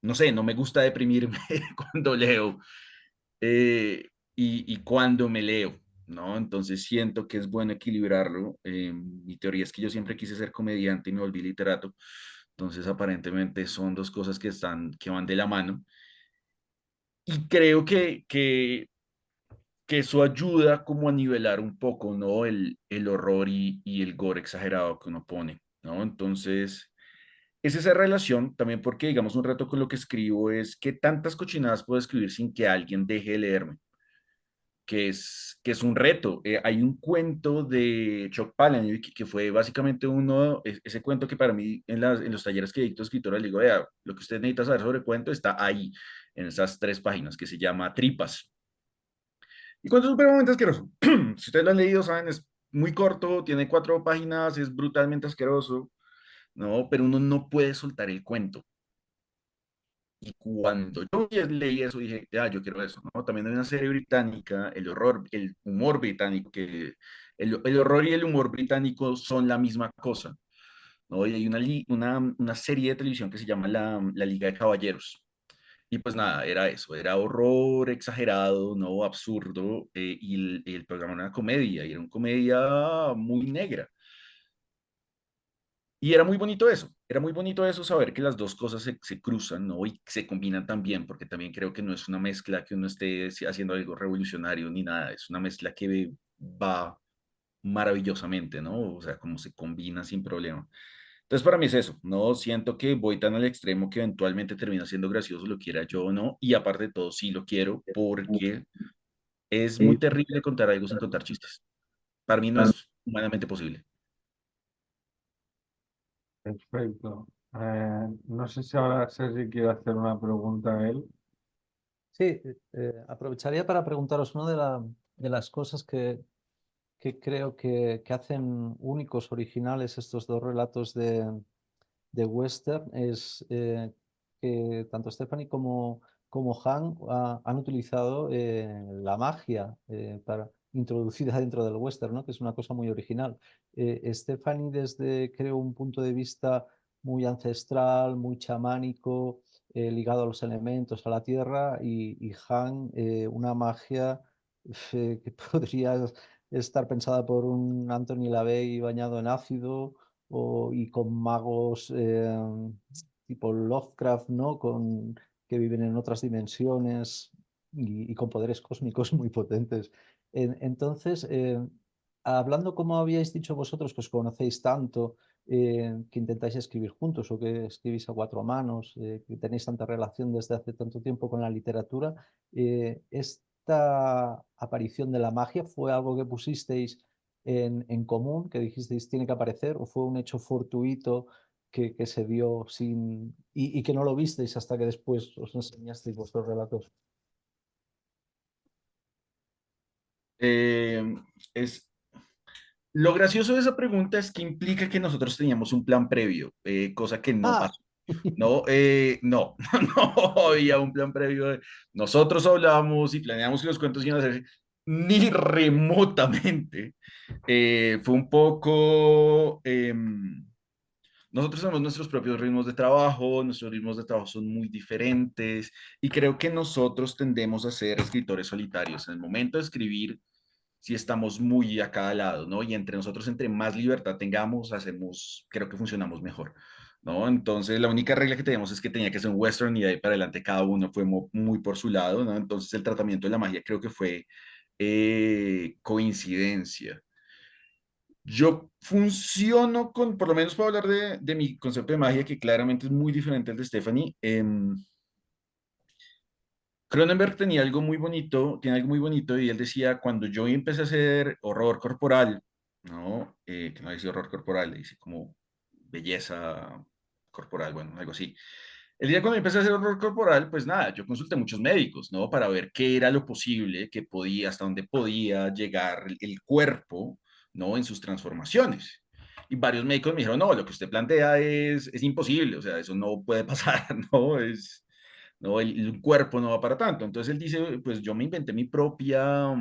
No sé, no me gusta deprimirme cuando leo y cuando me leo, ¿no? Entonces siento que es bueno equilibrarlo. Mi teoría es que yo siempre quise ser comediante y me volví literato. Entonces aparentemente son dos cosas que van de la mano. Y creo que eso ayuda como a nivelar un poco, ¿no? El horror y el gore exagerado que uno pone, ¿no? Entonces, es esa relación también porque, digamos, un reto con lo que escribo es que tantas cochinadas puedo escribir sin que alguien deje de leerme, que es un reto. Hay un cuento de Chuck Palahniuk que fue básicamente ese cuento que para mí en los talleres que dicto escritora le digo, vea, lo que usted necesita saber sobre cuento está ahí, en esas 3 páginas, que se llama Tripas. Y cuento es supremamente asqueroso. Si ustedes lo han leído, saben, es muy corto, tiene 4 páginas, es brutalmente asqueroso, ¿no? Pero uno no puede soltar el cuento. Y cuando yo leí eso, dije, ya, yo quiero eso, ¿no? También hay una serie británica, el humor británico, que el horror y el humor británico son la misma cosa, ¿no? Y hay una serie de televisión que se llama la Liga de Caballeros. Y pues nada, era eso, era horror exagerado, ¿no? Absurdo, y el programa era una comedia, y era una comedia muy negra. Y era muy bonito eso, saber que las dos cosas se cruzan, ¿no? Y se combinan también, porque también creo que no es una mezcla que uno esté haciendo algo revolucionario ni nada, es una mezcla que va maravillosamente, ¿no? O sea, como se combina sin problema. Entonces, para mí es eso, ¿no? Siento que voy tan al extremo que eventualmente termina siendo gracioso, lo quiera yo o no, y aparte de todo, sí lo quiero, porque es muy terrible contar algo sin contar chistes. Para mí no es humanamente posible. Perfecto. No sé si ahora Sergi quiere hacer una pregunta a él. Sí, aprovecharía para preguntaros una de las cosas que creo que hacen únicos, originales estos dos relatos de western es que tanto Stephanie como Han han utilizado la magia introducida dentro del western, ¿no? Que es una cosa muy original. Stephanie desde, creo, un punto de vista muy ancestral, muy chamánico, ligado a los elementos, a la tierra, y Han una magia que podría estar pensada por un Anthony LaVey bañado en ácido y con magos tipo Lovecraft, ¿no? Que viven en otras dimensiones y con poderes cósmicos muy potentes. Entonces, hablando como habíais dicho vosotros, que os conocéis tanto, que intentáis escribir juntos o que escribís a 4 manos, que tenéis tanta relación desde hace tanto tiempo con la literatura, ¿esta aparición de la magia fue algo que pusisteis en común, que dijisteis tiene que aparecer, o fue un hecho fortuito que se dio y que no lo visteis hasta que después os enseñasteis vuestros relatos? Eh, es, lo gracioso de esa pregunta es que implica que nosotros teníamos un plan previo, cosa que no Ah, pasó. No, no, no había un plan previo. Nosotros hablábamos y planeamos que los cuentos iban a ser ni remotamente. Fue un poco... nosotros tenemos nuestros propios ritmos de trabajo, nuestros ritmos de trabajo son muy diferentes y creo que nosotros tendemos a ser escritores solitarios. En el momento de escribir, si estamos muy a cada lado, ¿no? Y entre nosotros, entre más libertad tengamos, creo que funcionamos mejor. ¿no? Entonces, la única regla que teníamos es que tenía que ser un western y de ahí para adelante cada uno fue muy por su lado, ¿no? Entonces, el tratamiento de la magia creo que fue coincidencia. Yo funciono con, por lo menos puedo hablar de mi concepto de magia, que claramente es muy diferente al de Stephanie. Cronenberg tenía algo muy bonito, tiene algo muy bonito, y él decía, cuando yo empecé a hacer horror corporal, ¿no? Que no dice horror corporal, dice como belleza corporal, bueno, algo así. El día cuando empecé a hacer horror corporal, pues nada, yo consulté a muchos médicos, ¿no? Para ver qué era lo posible, que podía, hasta dónde podía llegar el cuerpo, ¿no? En sus transformaciones. Y varios médicos me dijeron, no, lo que usted plantea es imposible, o sea, eso no puede pasar, ¿no? No, el cuerpo no va para tanto. Entonces él dice, pues yo me inventé mi propia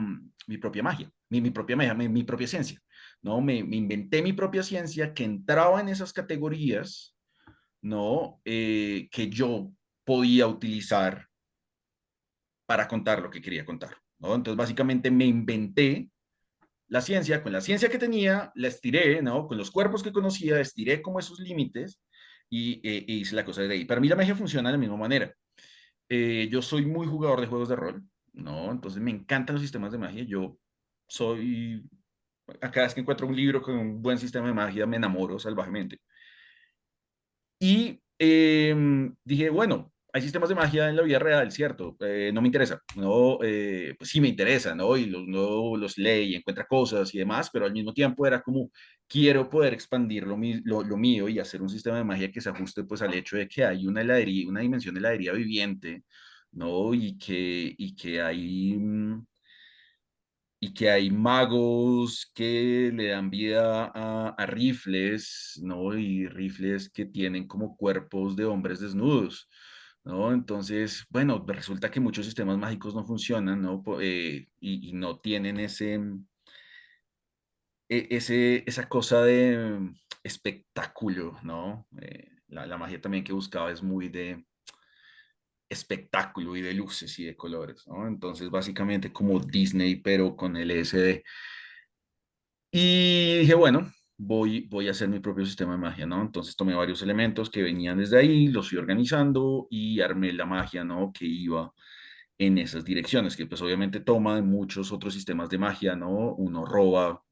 magia, mi propia magia, mi propia ciencia, ¿no? Me inventé mi propia ciencia que entraba en esas categorías, ¿no? Que yo podía utilizar para contar lo que quería contar, ¿no? Entonces básicamente me inventé la ciencia, con la ciencia que tenía, la estiré, ¿no? Con los cuerpos que conocía, estiré como esos límites y hice la cosa de ahí. Para mí la magia funciona de la misma manera. Yo soy muy jugador de juegos de rol, ¿no? Entonces me encantan los sistemas de magia. Yo soy, a cada vez que encuentro un libro con un buen sistema de magia, me enamoro salvajemente. Y dije, bueno, hay sistemas de magia en la vida real, ¿cierto? No me interesa, ¿no? Pues sí me interesa, ¿no? Y no los lee y encuentra cosas y demás, pero al mismo tiempo era como, quiero poder expandir lo mío y hacer un sistema de magia que se ajuste pues al hecho de que hay una heladería, una dimensión de heladería viviente, ¿no? Y que hay... y que hay magos que le dan vida a rifles, ¿no? Y rifles que tienen como cuerpos de hombres desnudos, ¿no? Entonces, bueno, resulta que muchos sistemas mágicos no funcionan, ¿no? Y no tienen esa cosa de espectáculo, ¿no? La magia también que buscaba es muy de espectáculo y de luces y de colores, ¿no? Entonces, básicamente como Disney, pero con LSD. Y dije, bueno, voy a hacer mi propio sistema de magia, ¿no? Entonces tomé varios elementos que venían desde ahí, los fui organizando y armé la magia, ¿no? Que iba en esas direcciones, que pues obviamente toma de muchos otros sistemas de magia, ¿no? Uno roba,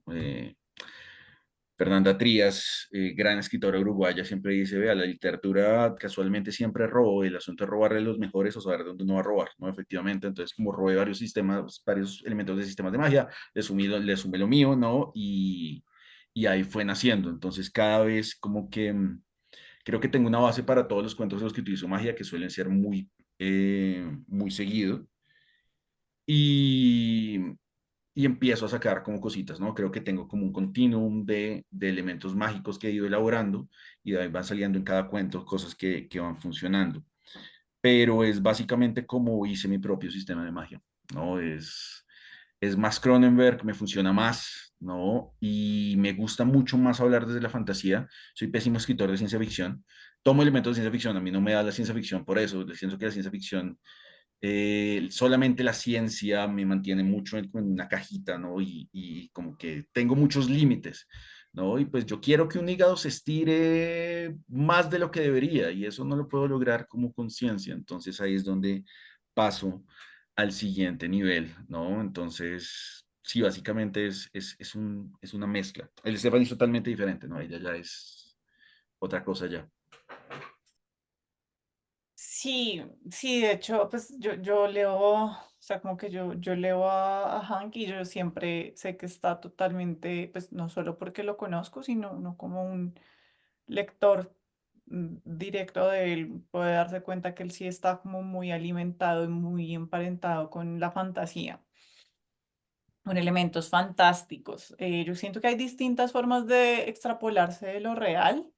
Fernanda Trías, gran escritora uruguaya, siempre dice, vea, la literatura casualmente siempre robo, el asunto es robarle a los mejores o saber dónde uno va a robar, ¿no? Efectivamente, entonces como robé varios sistemas, varios elementos de sistemas de magia, le sumé lo mío, ¿no? Y ahí fue naciendo, entonces cada vez como que creo que tengo una base para todos los cuentos de los que utilizo magia, que suelen ser muy seguido, y, y empiezo a sacar como cositas, ¿no? Creo que tengo como un continuum de elementos mágicos que he ido elaborando y de ahí van saliendo en cada cuento cosas que van funcionando. Pero es básicamente como hice mi propio sistema de magia, ¿no? Es más Cronenberg, me funciona más, ¿no? Y me gusta mucho más hablar desde la fantasía. Soy pésimo escritor de ciencia ficción. Tomo elementos de ciencia ficción, a mí no me da la ciencia ficción por eso. Siento que la ciencia ficción solamente la ciencia me mantiene mucho en una cajita, ¿no? Y como que tengo muchos límites, ¿no? Y pues yo quiero que un hígado se estire más de lo que debería y eso no lo puedo lograr como conciencia. Entonces ahí es donde paso al siguiente nivel, ¿no? Entonces, sí, básicamente es una mezcla. El Estefan es totalmente diferente, ¿no? Ella ya es otra cosa ya. Sí, sí, de hecho, pues yo leo, o sea, como que yo leo a Hank y yo siempre sé que está totalmente, pues no solo porque lo conozco, sino no como un lector directo de él, puede darse cuenta que él sí está como muy alimentado y muy emparentado con la fantasía, con elementos fantásticos. Yo siento que hay distintas formas de extrapolarse de lo real.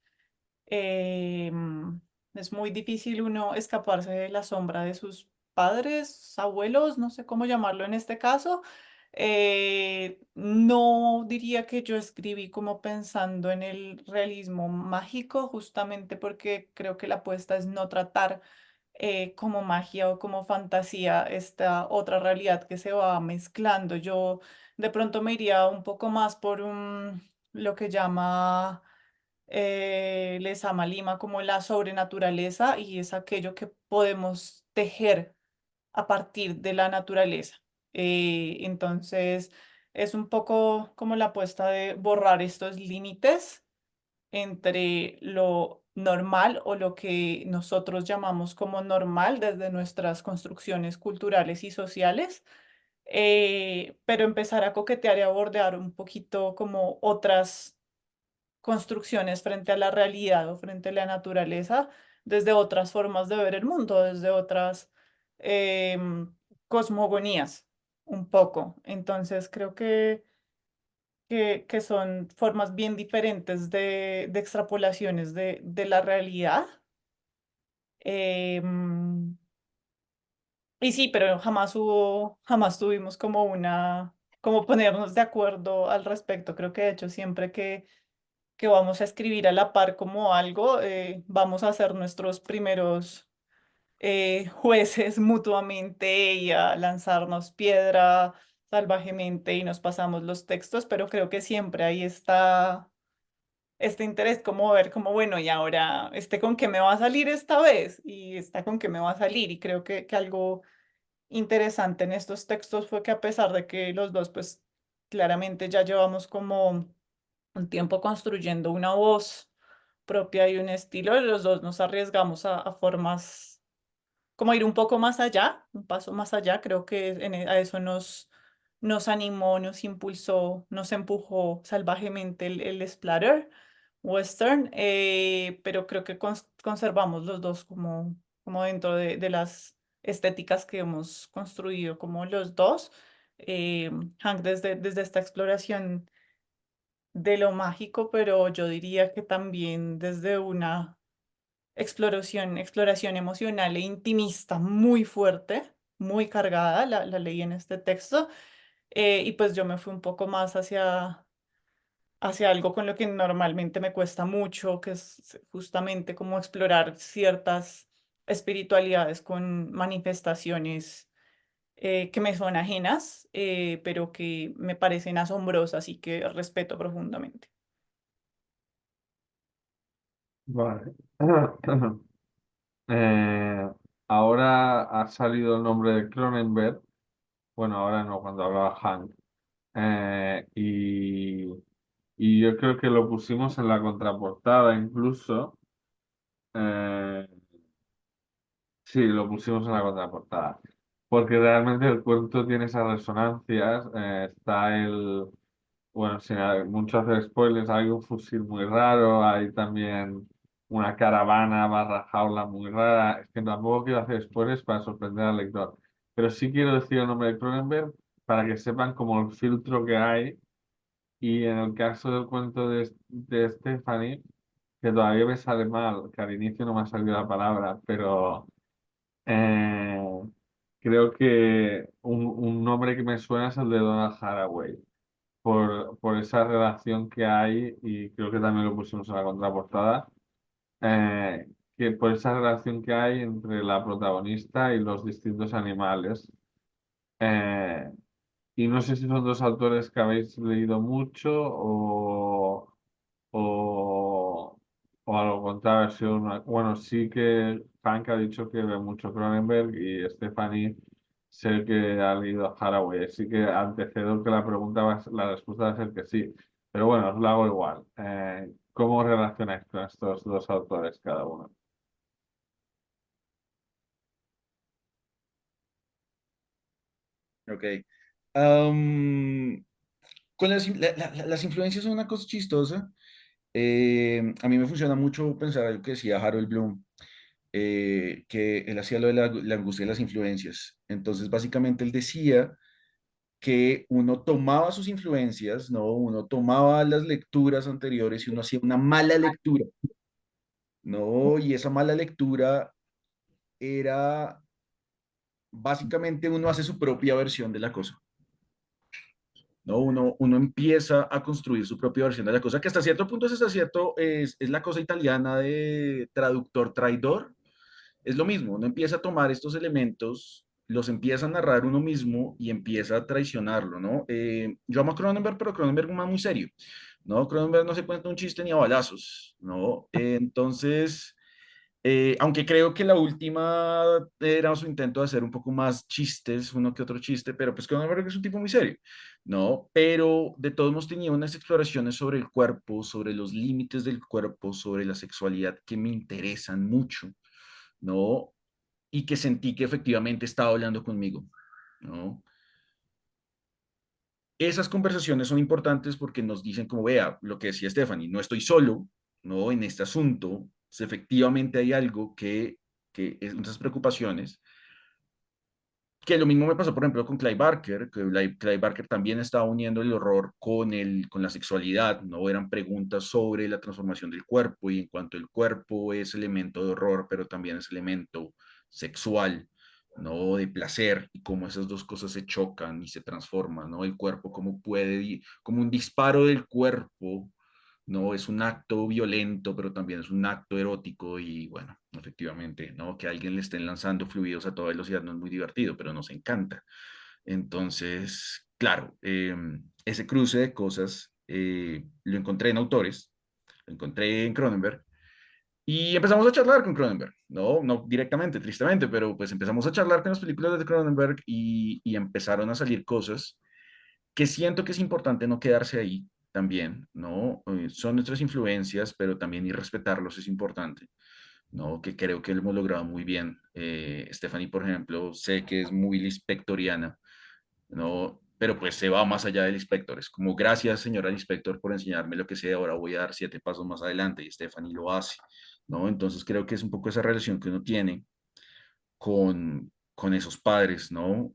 Es muy difícil uno escaparse de la sombra de sus padres, abuelos, no sé cómo llamarlo en este caso. No diría que yo escribí como pensando en el realismo mágico, justamente porque creo que la apuesta es no tratar como magia o como fantasía esta otra realidad que se va mezclando. Yo de pronto me iría un poco más por lo que llama les ama Lima como la sobrenaturaleza y es aquello que podemos tejer a partir de la naturaleza. Entonces, es un poco como la apuesta de borrar estos límites entre lo normal o lo que nosotros llamamos como normal desde nuestras construcciones culturales y sociales, pero empezar a coquetear y a bordear un poquito como otras construcciones frente a la realidad o frente a la naturaleza, desde otras formas de ver el mundo, desde otras em, cosmogonías, un poco. Entonces, creo que son formas bien diferentes de extrapolaciones de la realidad. Em, y sí, pero jamás tuvimos como como ponernos de acuerdo al respecto. Creo que de hecho siempre que vamos a escribir a la par como algo, vamos a ser nuestros primeros jueces mutuamente y a lanzarnos piedra salvajemente y nos pasamos los textos, pero creo que siempre ahí está este interés como ver como, bueno, y ahora, con qué me va a salir esta vez y está con qué me va a salir. Y creo que algo interesante en estos textos fue que a pesar de que los dos, pues claramente ya llevamos como un tiempo construyendo una voz propia y un estilo, los dos nos arriesgamos a formas como ir un poco más allá, un paso más allá, creo que a eso nos animó, nos impulsó, nos empujó salvajemente el splatter western, pero creo que conservamos los dos como dentro de las estéticas que hemos construido como los dos. Hank desde esta exploración de lo mágico, pero yo diría que también desde una exploración emocional e intimista muy fuerte, muy cargada, la leí en este texto, y pues yo me fui un poco más hacia algo con lo que normalmente me cuesta mucho, que es justamente como explorar ciertas espiritualidades con manifestaciones que me son ajenas, pero que me parecen asombrosas y que respeto profundamente. Vale. Eh, ahora ha salido el nombre de Cronenberg. Bueno, ahora no, cuando hablaba Hank. Y yo creo que lo pusimos en la contraportada incluso. Eh, sí, lo pusimos en la contraportada. Porque realmente el cuento tiene esas resonancias. Está bueno, sin mucho hacer spoilers, hay un fusil muy raro, hay también una caravana barra jaula muy rara. Es que tampoco quiero hacer spoilers para sorprender al lector. Pero sí quiero decir el nombre de Cronenberg para que sepan como el filtro que hay. Y en el caso del cuento de Stephanie, que todavía me sale mal, que al inicio no me ha salido la palabra, pero eh, creo que un nombre que me suena es el de Donald Haraway, por esa relación que hay, y creo que también lo pusimos en la contraportada, eh, que por esa relación que hay entre la protagonista y los distintos animales. Eh, y no sé si son dos autores que habéis leído mucho o, o a lo contrario, ha sido bueno, sí que Frank ha dicho que ve mucho Cronenberg y Stephanie sé que ha leído Haraway, así que antecedo que la pregunta la respuesta va a ser que sí. Pero bueno, os la hago igual. ¿Cómo relacionáis con estos dos autores cada uno? Ok. Am, con las influencias son una cosa chistosa. A mí me funciona mucho pensar algo que decía Harold Bloom, que él hacía lo de la angustia de las influencias. Entonces, básicamente, él decía que uno tomaba sus influencias, ¿no? Uno tomaba las lecturas anteriores y uno hacía una mala lectura, ¿no? Y esa mala lectura era, básicamente, uno hace su propia versión de la cosa. ¿No? Uno empieza a construir su propia versión de la cosa, que hasta cierto punto es, hasta cierto, es la cosa italiana de traductor traidor. Es lo mismo, uno empieza a tomar estos elementos, los empieza a narrar uno mismo y empieza a traicionarlo, ¿no? Yo amo a Cronenberg, pero Cronenberg es un man muy serio. ¿no? Cronenberg no se cuenta un chiste ni a balazos, ¿no? Entonces, aunque creo que la última era su intento de hacer un poco más chistes, uno que otro chiste, pero pues Cronenberg es un tipo muy serio, ¿no? Pero de todos modos tenía unas exploraciones sobre el cuerpo, sobre los límites del cuerpo, sobre la sexualidad que me interesan mucho, ¿no? Y que sentí que efectivamente estaba hablando conmigo, ¿no? Esas conversaciones son importantes porque nos dicen, como vea, lo que decía Stephanie, no estoy solo, ¿no? En este asunto, pues, efectivamente hay algo que es esas preocupaciones, que lo mismo me pasó, por ejemplo, con Clive Barker, que Clive Barker también estaba uniendo el horror con la sexualidad, ¿no? Eran preguntas sobre la transformación del cuerpo y en cuanto el cuerpo es elemento de horror, pero también es elemento sexual, ¿no? De placer y cómo esas dos cosas se chocan y se transforman, ¿no? El cuerpo, cómo puede, como un disparo del cuerpo, ¿no? Es un acto violento, pero también es un acto erótico y bueno, efectivamente, ¿no? Que a alguien le estén lanzando fluidos a toda velocidad no es muy divertido, pero nos encanta. Entonces, claro, ese cruce de cosas lo encontré en autores, lo encontré en Cronenberg y empezamos a charlar con Cronenberg, no, no directamente, tristemente, pero pues empezamos a charlar con las películas de Cronenberg y empezaron a salir cosas que siento que es importante no quedarse ahí también, ¿no? Son nuestras influencias, pero también y respetarlos es importante, ¿no? Que creo que lo hemos logrado muy bien. Stephanie, por ejemplo, sé que es muy lispectoriana, ¿no? Pero pues se va más allá del inspector. Es como, gracias, señora inspector, por enseñarme lo que sé, ahora voy a dar 7 pasos más adelante y Stephanie lo hace, ¿no? Entonces creo que es un poco esa relación que uno tiene con esos padres, ¿no?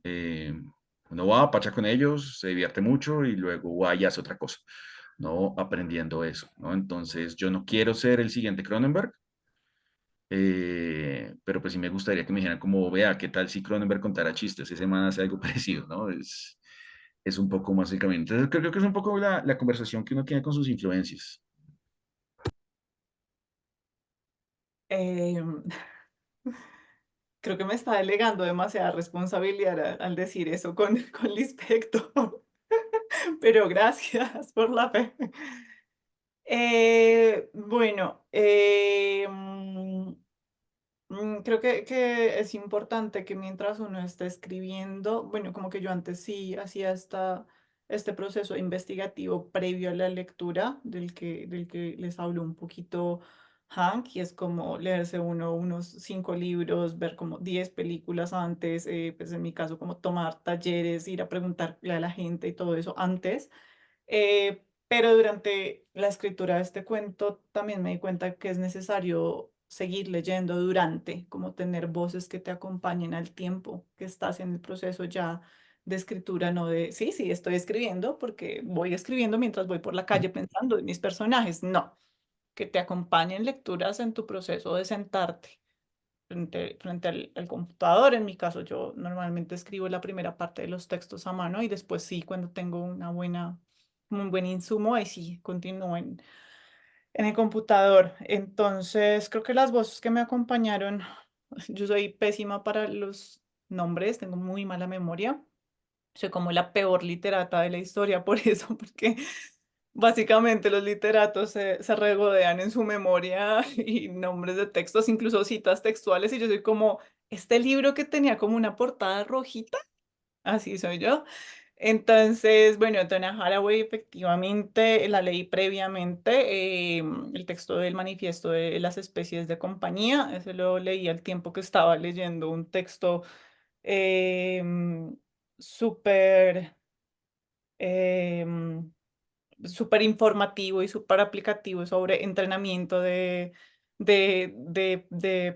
Uno va, pacha con ellos, se divierte mucho y luego va y hace otra cosa, ¿no? Aprendiendo eso, ¿no? Entonces, yo no quiero ser el siguiente Cronenberg, pero pues sí me gustaría que me dijeran como, vea, ¿qué tal si Cronenberg contara chistes? Ese man hace algo parecido, ¿no? Es un poco más el camino. Entonces, creo que es un poco la conversación que uno tiene con sus influencias. Em, Creo que me está delegando demasiada responsabilidad al decir eso con Lispector, pero gracias por la fe. Bueno, creo que es importante que mientras uno está escribiendo, bueno, como que yo antes sí hacía este proceso investigativo previo a la lectura, del que les hablo un poquito, Hank, y es como leerse unos 5 libros, ver como 10 películas antes, pues en mi caso como tomar talleres, ir a preguntarle a la gente y todo eso antes. Pero durante la escritura de este cuento también me di cuenta que es necesario seguir leyendo durante, como tener voces que te acompañen al tiempo que estás en el proceso ya de escritura, no de, sí, sí, estoy escribiendo porque voy escribiendo mientras voy por la calle pensando en mis personajes, no, que te acompañen lecturas en tu proceso de sentarte frente al computador. En mi caso, yo normalmente escribo la primera parte de los textos a mano y después sí, cuando tengo un buen insumo, ahí sí continúo en el computador. Entonces, creo que las voces que me acompañaron, yo soy pésima para los nombres, tengo muy mala memoria. Soy como la peor literata de la historia por eso, porque básicamente los literatos se regodean en su memoria y nombres de textos, incluso citas textuales, y yo soy como, este libro que tenía como una portada rojita, así soy yo. Entonces, bueno, Donna Haraway efectivamente la leí previamente, el texto del manifiesto de las especies de compañía, ese lo leí al tiempo que estaba leyendo un texto em, súper em, súper informativo y súper aplicativo sobre entrenamiento de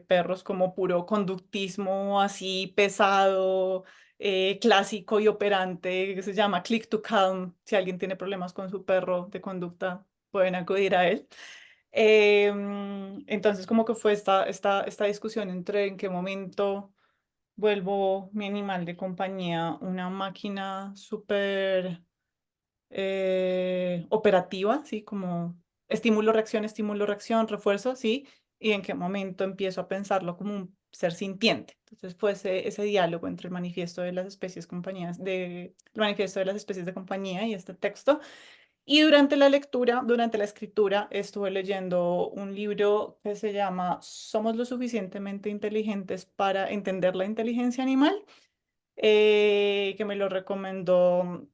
perros como puro conductismo así pesado, clásico y operante, que se llama Click to Calm. Si alguien tiene problemas con su perro de conducta, pueden acudir a él. Entonces, como que fue esta discusión entre en qué momento vuelvo mi animal de compañía una máquina súper operativa, ¿sí? Como estímulo, reacción, refuerzo, ¿sí? Y en qué momento empiezo a pensarlo como un ser sintiente. Entonces fue ese diálogo entre el manifiesto de las especies de compañía y este texto. Y durante la lectura, durante la escritura, estuve leyendo un libro que se llama Somos lo suficientemente inteligentes para entender la inteligencia animal, que me lo recomendó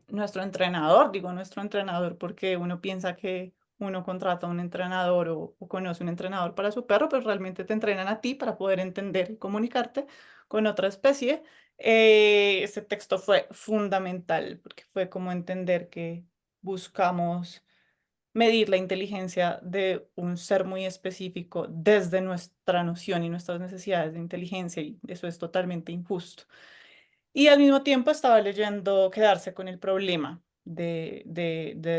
nuestro entrenador. Digo nuestro entrenador porque uno piensa que uno contrata a un entrenador o conoce un entrenador para su perro, pero realmente te entrenan a ti para poder entender y comunicarte con otra especie. Ese texto fue fundamental porque fue como entender que buscamos medir la inteligencia de un ser muy específico desde nuestra noción y nuestras necesidades de inteligencia, y eso es totalmente injusto. Y al mismo tiempo estaba leyendo Quedarse con el problema de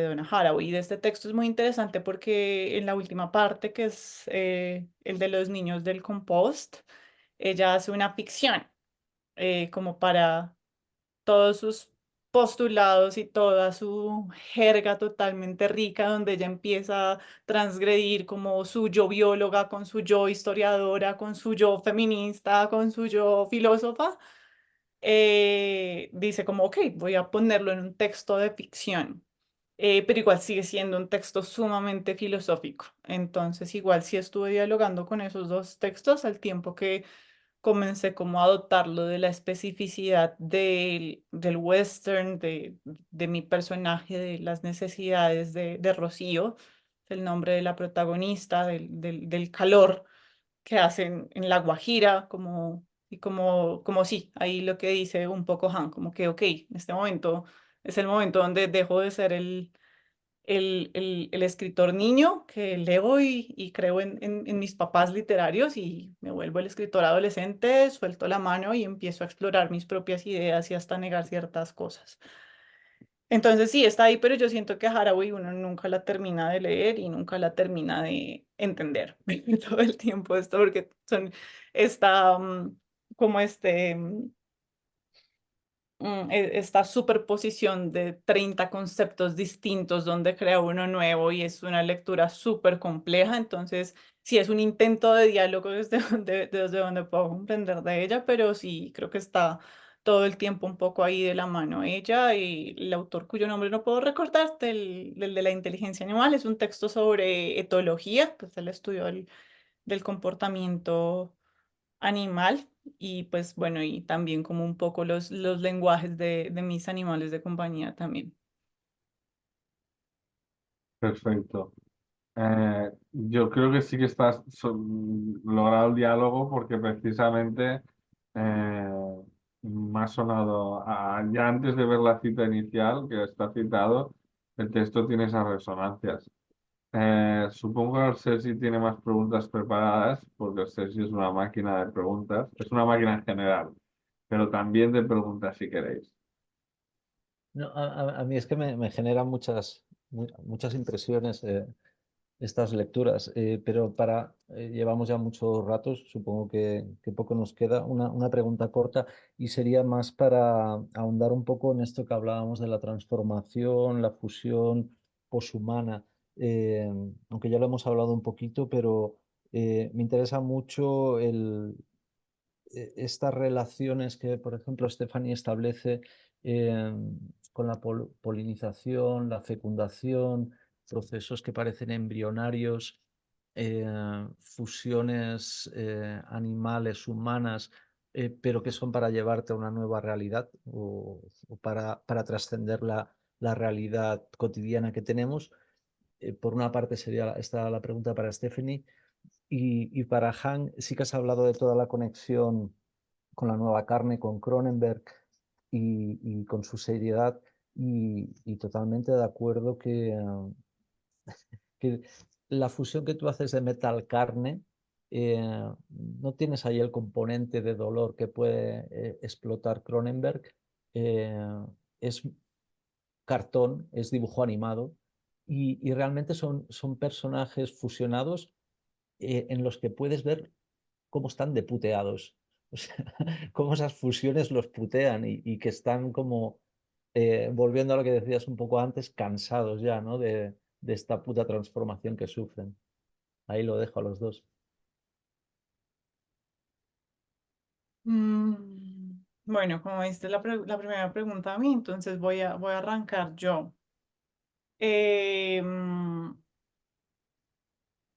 Donna Haraway. Y de este texto es muy interesante porque en la última parte, que es el de los niños del compost, ella hace una ficción como para todos sus postulados y toda su jerga totalmente rica, donde ella empieza a transgredir como su yo bióloga con su yo historiadora, con su yo feminista, con su yo filósofa. Dice como, ok, voy a ponerlo en un texto de ficción, pero igual sigue siendo un texto sumamente filosófico. Entonces, igual sí estuve dialogando con esos dos textos al tiempo que comencé como a adoptarlo de la especificidad del western, de mi personaje, de las necesidades de Rocío, el nombre de la protagonista, del calor que hacen en La Guajira, y como sí, ahí lo que dice un poco Han, como que, ok, en este momento es el momento donde dejo de ser el escritor niño que leo y creo en mis papás literarios, y me vuelvo el escritor adolescente, suelto la mano y empiezo a explorar mis propias ideas y hasta negar ciertas cosas. Entonces sí, está ahí, pero yo siento que Haraway uno nunca la termina de leer y nunca la termina de entender todo el tiempo esto, porque está como esta superposición de 30 conceptos distintos donde crea uno nuevo, y es una lectura súper compleja. Entonces sí es un intento de diálogo desde donde puedo comprender de ella, pero sí creo que está todo el tiempo un poco ahí de la mano ella y el autor cuyo nombre no puedo recordar, del de la inteligencia animal. Es un texto sobre etología, pues el estudio del comportamiento animal, y pues bueno, y también como un poco los lenguajes de mis animales de compañía también. Perfecto. Yo creo que sí que estás logrado el diálogo porque precisamente me ha sonado, ya antes de ver la cita inicial, que está citado, el texto tiene esas resonancias. Supongo que el Sergi tiene más preguntas preparadas, porque el Sergi es una máquina de preguntas, es una máquina en general, pero también de preguntas si queréis. No, a mí es que me generan muchas impresiones estas lecturas, pero llevamos ya muchos ratos, supongo que poco nos queda. Una pregunta corta, y sería más para ahondar un poco en esto que hablábamos de la transformación, la fusión poshumana, eh, aunque ya lo hemos hablado un poquito, pero me interesa mucho estas relaciones que, por ejemplo, Stephanie establece eh, con la polinización, la fecundación, procesos que parecen embrionarios, fusiones animales, humanas, pero que son para llevarte a una nueva realidad o para trascender la realidad cotidiana que tenemos. Por una parte sería esta la pregunta para Stephanie. Y para Han, sí que has hablado de toda la conexión con la nueva carne, con Cronenberg y con su seriedad, y totalmente de acuerdo que la fusión que tú haces de metal-carne, no tienes ahí el componente de dolor que puede explotar Cronenberg. eh, es cartón, es dibujo animado, y realmente son personajes fusionados en los que puedes ver cómo están de puteados. O sea, cómo esas fusiones los putean y que están como, volviendo a lo que decías un poco antes, cansados ya, ¿no? De esta puta transformación que sufren. Ahí lo dejo a los dos. Bueno, como viste la primera pregunta a mí, entonces voy a arrancar yo. Em,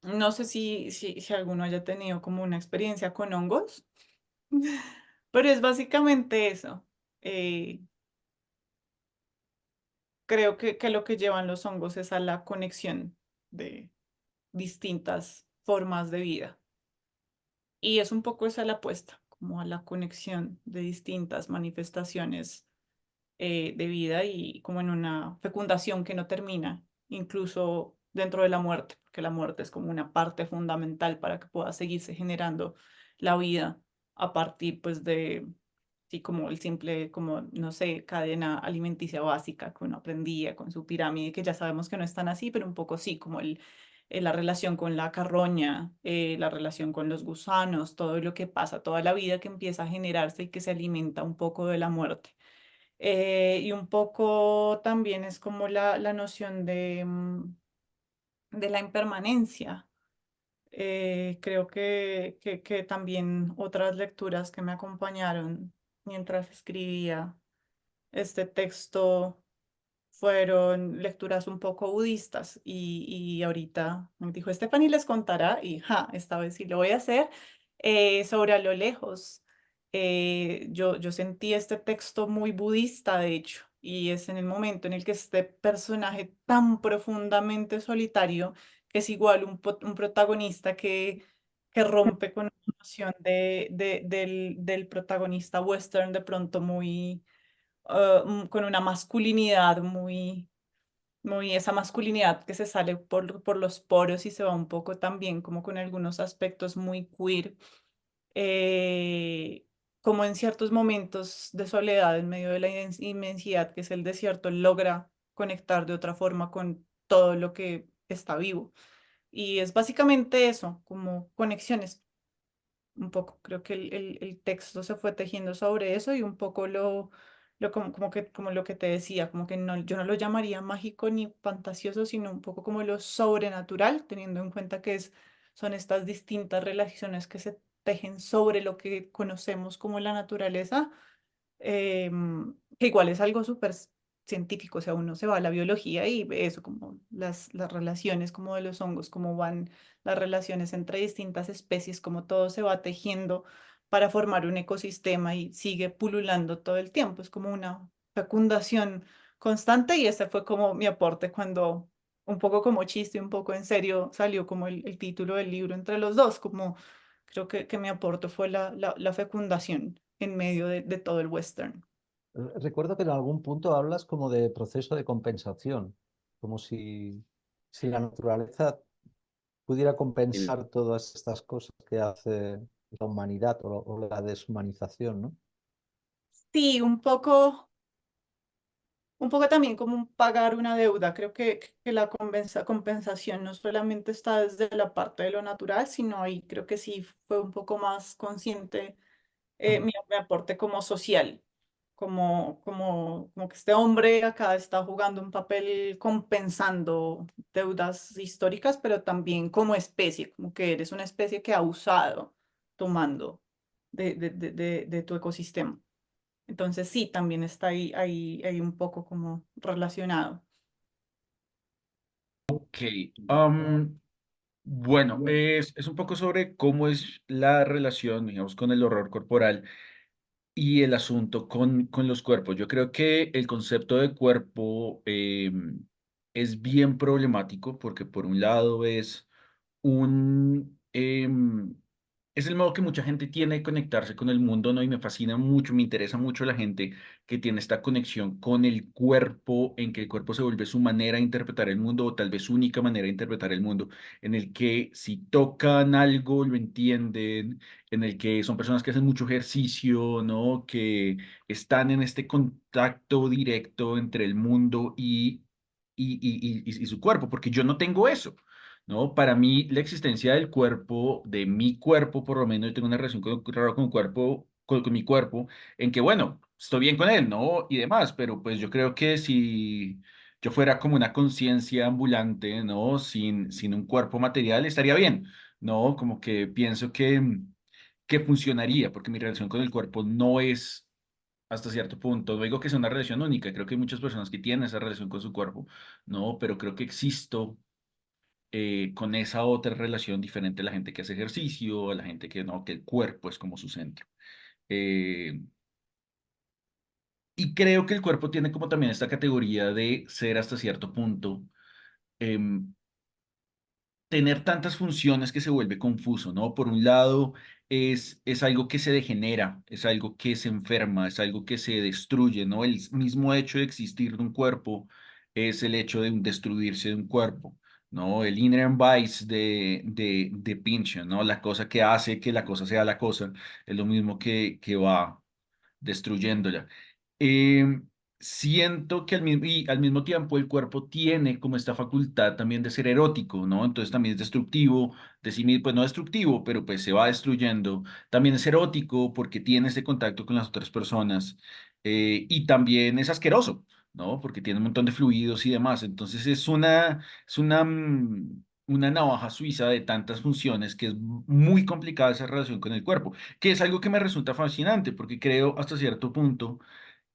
no sé si alguno haya tenido como una experiencia con hongos, pero es básicamente eso. Eh, creo que lo que llevan los hongos es a la conexión de distintas formas de vida. Y es un poco esa la apuesta, como a la conexión de distintas manifestaciones de vida y como en una fecundación que no termina, incluso dentro de la muerte, porque la muerte es como una parte fundamental para que pueda seguirse generando la vida a partir pues de, sí, como el simple, como, no sé, cadena alimenticia básica que uno aprendía con su pirámide, que ya sabemos que no es tan así, pero un poco sí, como la relación con la carroña, la relación con los gusanos, todo lo que pasa, toda la vida que empieza a generarse y que se alimenta un poco de la muerte. Y un poco también es como la noción de la impermanencia. Creo que también otras lecturas que me acompañaron mientras escribía este texto fueron lecturas un poco budistas y ahorita me dijo Stephanie les contará y esta vez sí lo voy a hacer sobre a lo lejos. Yo sentí este texto muy budista, de hecho, y es en el momento en el que este personaje tan profundamente solitario, que es igual un protagonista que rompe con la noción del protagonista western de pronto muy con una masculinidad muy, esa masculinidad que se sale por los poros y se va un poco también como con algunos aspectos muy queer, eh, como en ciertos momentos de soledad en medio de la inmensidad que es el desierto, logra conectar de otra forma con todo lo que está vivo. Y es básicamente eso, como conexiones un poco. Creo que el texto se fue tejiendo sobre eso y un poco como lo que te decía, como que no, yo no lo llamaría mágico ni fantasioso, sino un poco como lo sobrenatural, teniendo en cuenta que son estas distintas relaciones que se tejen sobre lo que conocemos como la naturaleza que igual es algo súper científico, o sea, uno se va a la biología y ve eso, como las relaciones como de los hongos, cómo van las relaciones entre distintas especies, cómo todo se va tejiendo para formar un ecosistema y sigue pululando todo el tiempo, es como una fecundación constante y ese fue como mi aporte cuando, un poco como chiste, un poco en serio, salió como el título del libro entre los dos, como creo que mi aporte fue la fecundación en medio de todo el western. Recuerdo que en algún punto hablas como de proceso de compensación, como si la naturaleza pudiera El- compensar todas estas cosas que hace la humanidad o la deshumanización, ¿no? Sí, un poco también como un pagar una deuda. Creo que la compensación no solamente está desde la parte de lo natural, sino ahí creo que sí fue un poco más consciente mi aporte como social, como que este hombre acá está jugando un papel compensando deudas históricas, pero también como especie, como que eres una especie que ha usado tomando de tu ecosistema. Entonces sí, también está ahí un poco como relacionado. Ok, bueno, es un poco sobre cómo es la relación, digamos, con el horror corporal y el asunto con los cuerpos. Yo creo que el concepto de cuerpo es bien problemático porque por un lado es el modo que mucha gente tiene de conectarse con el mundo, ¿no? Y me fascina mucho, me interesa mucho la gente que tiene esta conexión con el cuerpo, en que el cuerpo se vuelve su manera de interpretar el mundo, o tal vez su única manera de interpretar el mundo, en el que si tocan algo, lo entienden, en el que son personas que hacen mucho ejercicio, ¿no? Que están en este contacto directo entre el mundo y su cuerpo, porque yo no tengo eso. ¿No? Para mí, la existencia del cuerpo, de mi cuerpo, por lo menos, yo tengo una relación rara con el cuerpo, con mi cuerpo, en que, bueno, estoy bien con él, ¿no? Y demás, pero pues yo creo que si yo fuera como una conciencia ambulante, ¿no? Sin un cuerpo material, estaría bien, ¿no? Como que pienso que funcionaría, porque mi relación con el cuerpo no es hasta cierto punto. No digo que sea una relación única, creo que hay muchas personas que tienen esa relación con su cuerpo, ¿no? Pero creo que existo con esa otra relación diferente a la gente que hace ejercicio, a la gente que no, que el cuerpo es como su centro. Eh, y creo que el cuerpo tiene como también esta categoría de ser hasta cierto punto. em, Tener tantas funciones que se vuelve confuso, ¿no? Por un lado, es algo que se degenera, es algo que se enferma, es algo que se destruye, ¿no? El mismo hecho de existir de un cuerpo es el hecho de destruirse de un cuerpo, ¿no? El inherent vice de Pynchon, ¿no? La cosa que hace que la cosa sea la cosa, es lo mismo que va destruyéndola. Eh, Siento que al mismo tiempo el cuerpo tiene como esta facultad también de ser erótico, ¿no? Entonces también es destructivo, de sí mismo, pues no destructivo, pero pues se va destruyendo. También es erótico porque tiene este contacto con las otras personas y también es asqueroso, ¿no? Porque tiene un montón de fluidos y demás. Entonces una navaja suiza de tantas funciones que es muy complicada esa relación con el cuerpo, que es algo que me resulta fascinante porque creo hasta cierto punto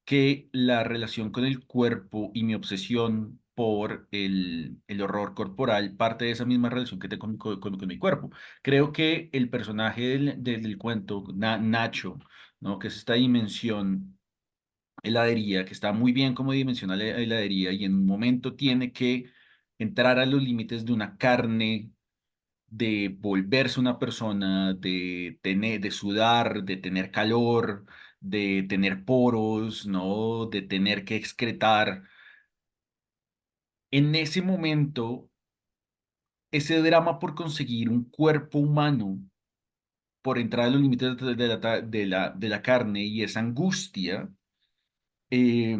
que la relación con el cuerpo y mi obsesión por el horror corporal parte de esa misma relación que tengo con mi cuerpo. Creo que el personaje del cuento, Nacho, ¿no? Que es esta dimensión heladería, que está muy bien como dimensiona la heladería y en un momento tiene que entrar a los límites de una carne de volverse una persona, de tener, de sudar, de tener calor, de tener poros, ¿no? De tener que excretar. En ese momento, ese drama por conseguir un cuerpo humano, por entrar a los límites de la carne y esa angustia, eh,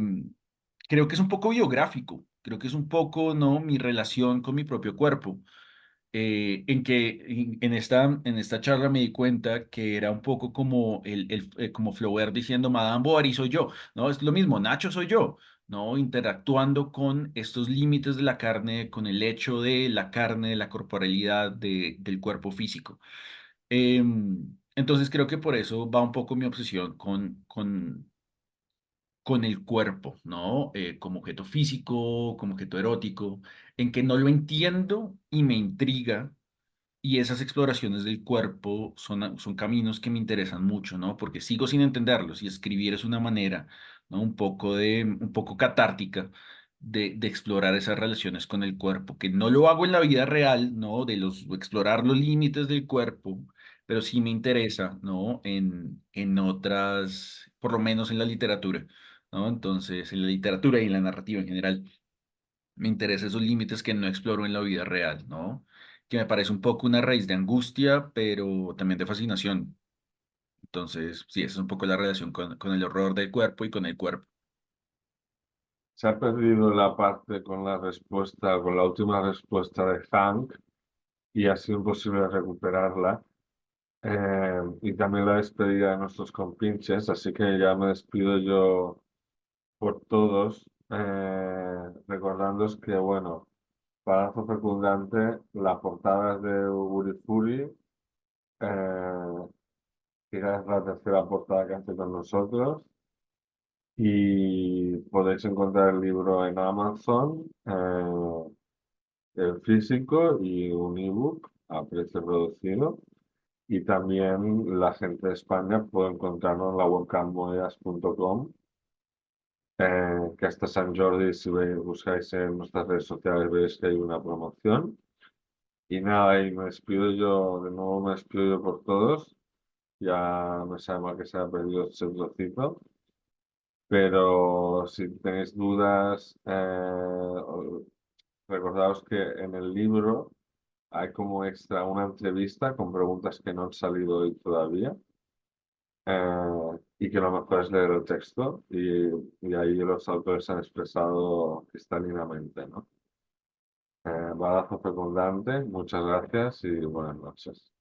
creo que es un poco biográfico, creo que es un poco, ¿no? Mi relación con mi propio cuerpo. En que en esta charla me di cuenta que era un poco como como Flaubert diciendo Madame Bovary soy yo, ¿no? Es lo mismo, Nacho soy yo, ¿no? Interactuando con estos límites de la carne, con el hecho de la carne, de la corporalidad, del cuerpo físico. Entonces creo que por eso va un poco mi obsesión con el cuerpo, ¿no? Como objeto físico, como objeto erótico, en que no lo entiendo y me intriga y esas exploraciones del cuerpo son caminos que me interesan mucho, ¿no? Porque sigo sin entenderlos y escribir es una manera, ¿no? Un poco catártica de explorar esas relaciones con el cuerpo, que no lo hago en la vida real, ¿no? Explorar los límites del cuerpo, pero sí me interesa, ¿no? En otras, por lo menos en la literatura, ¿no? Entonces, en la literatura y en la narrativa en general me interesan esos límites que no exploro en la vida real, ¿no? Que me parece un poco una raíz de angustia, pero también de fascinación. Entonces, sí, esa es un poco la relación con el horror del cuerpo y con el cuerpo. Se ha perdido la parte con la respuesta, con la última respuesta de Hank y ha sido imposible recuperarla. Y también la despedida de nuestros compinches, así que ya me despido yo por todos, recordándoos que, bueno, Palazo Fecundante, la portada es de Uri Furi, que ya es la tercera portada que hace con nosotros, y podéis encontrar el libro en Amazon, el físico y un ebook a precio reducido. Y también la gente de España puede encontrarnos en la web cammoedas.com, que hasta San Jordi, si buscáis en nuestras redes sociales, veréis que hay una promoción. Y nada, y me despido yo, de nuevo me despido yo por todos. Ya me sabe mal que se haya perdido este trocito, pero si tenéis dudas, recordaos que en el libro hay como extra una entrevista con preguntas que no han salido hoy todavía. Y que lo mejor es leer el texto y ahí los autores han expresado cristallinamente, ¿no? Badazo fecundante, muchas gracias y buenas noches.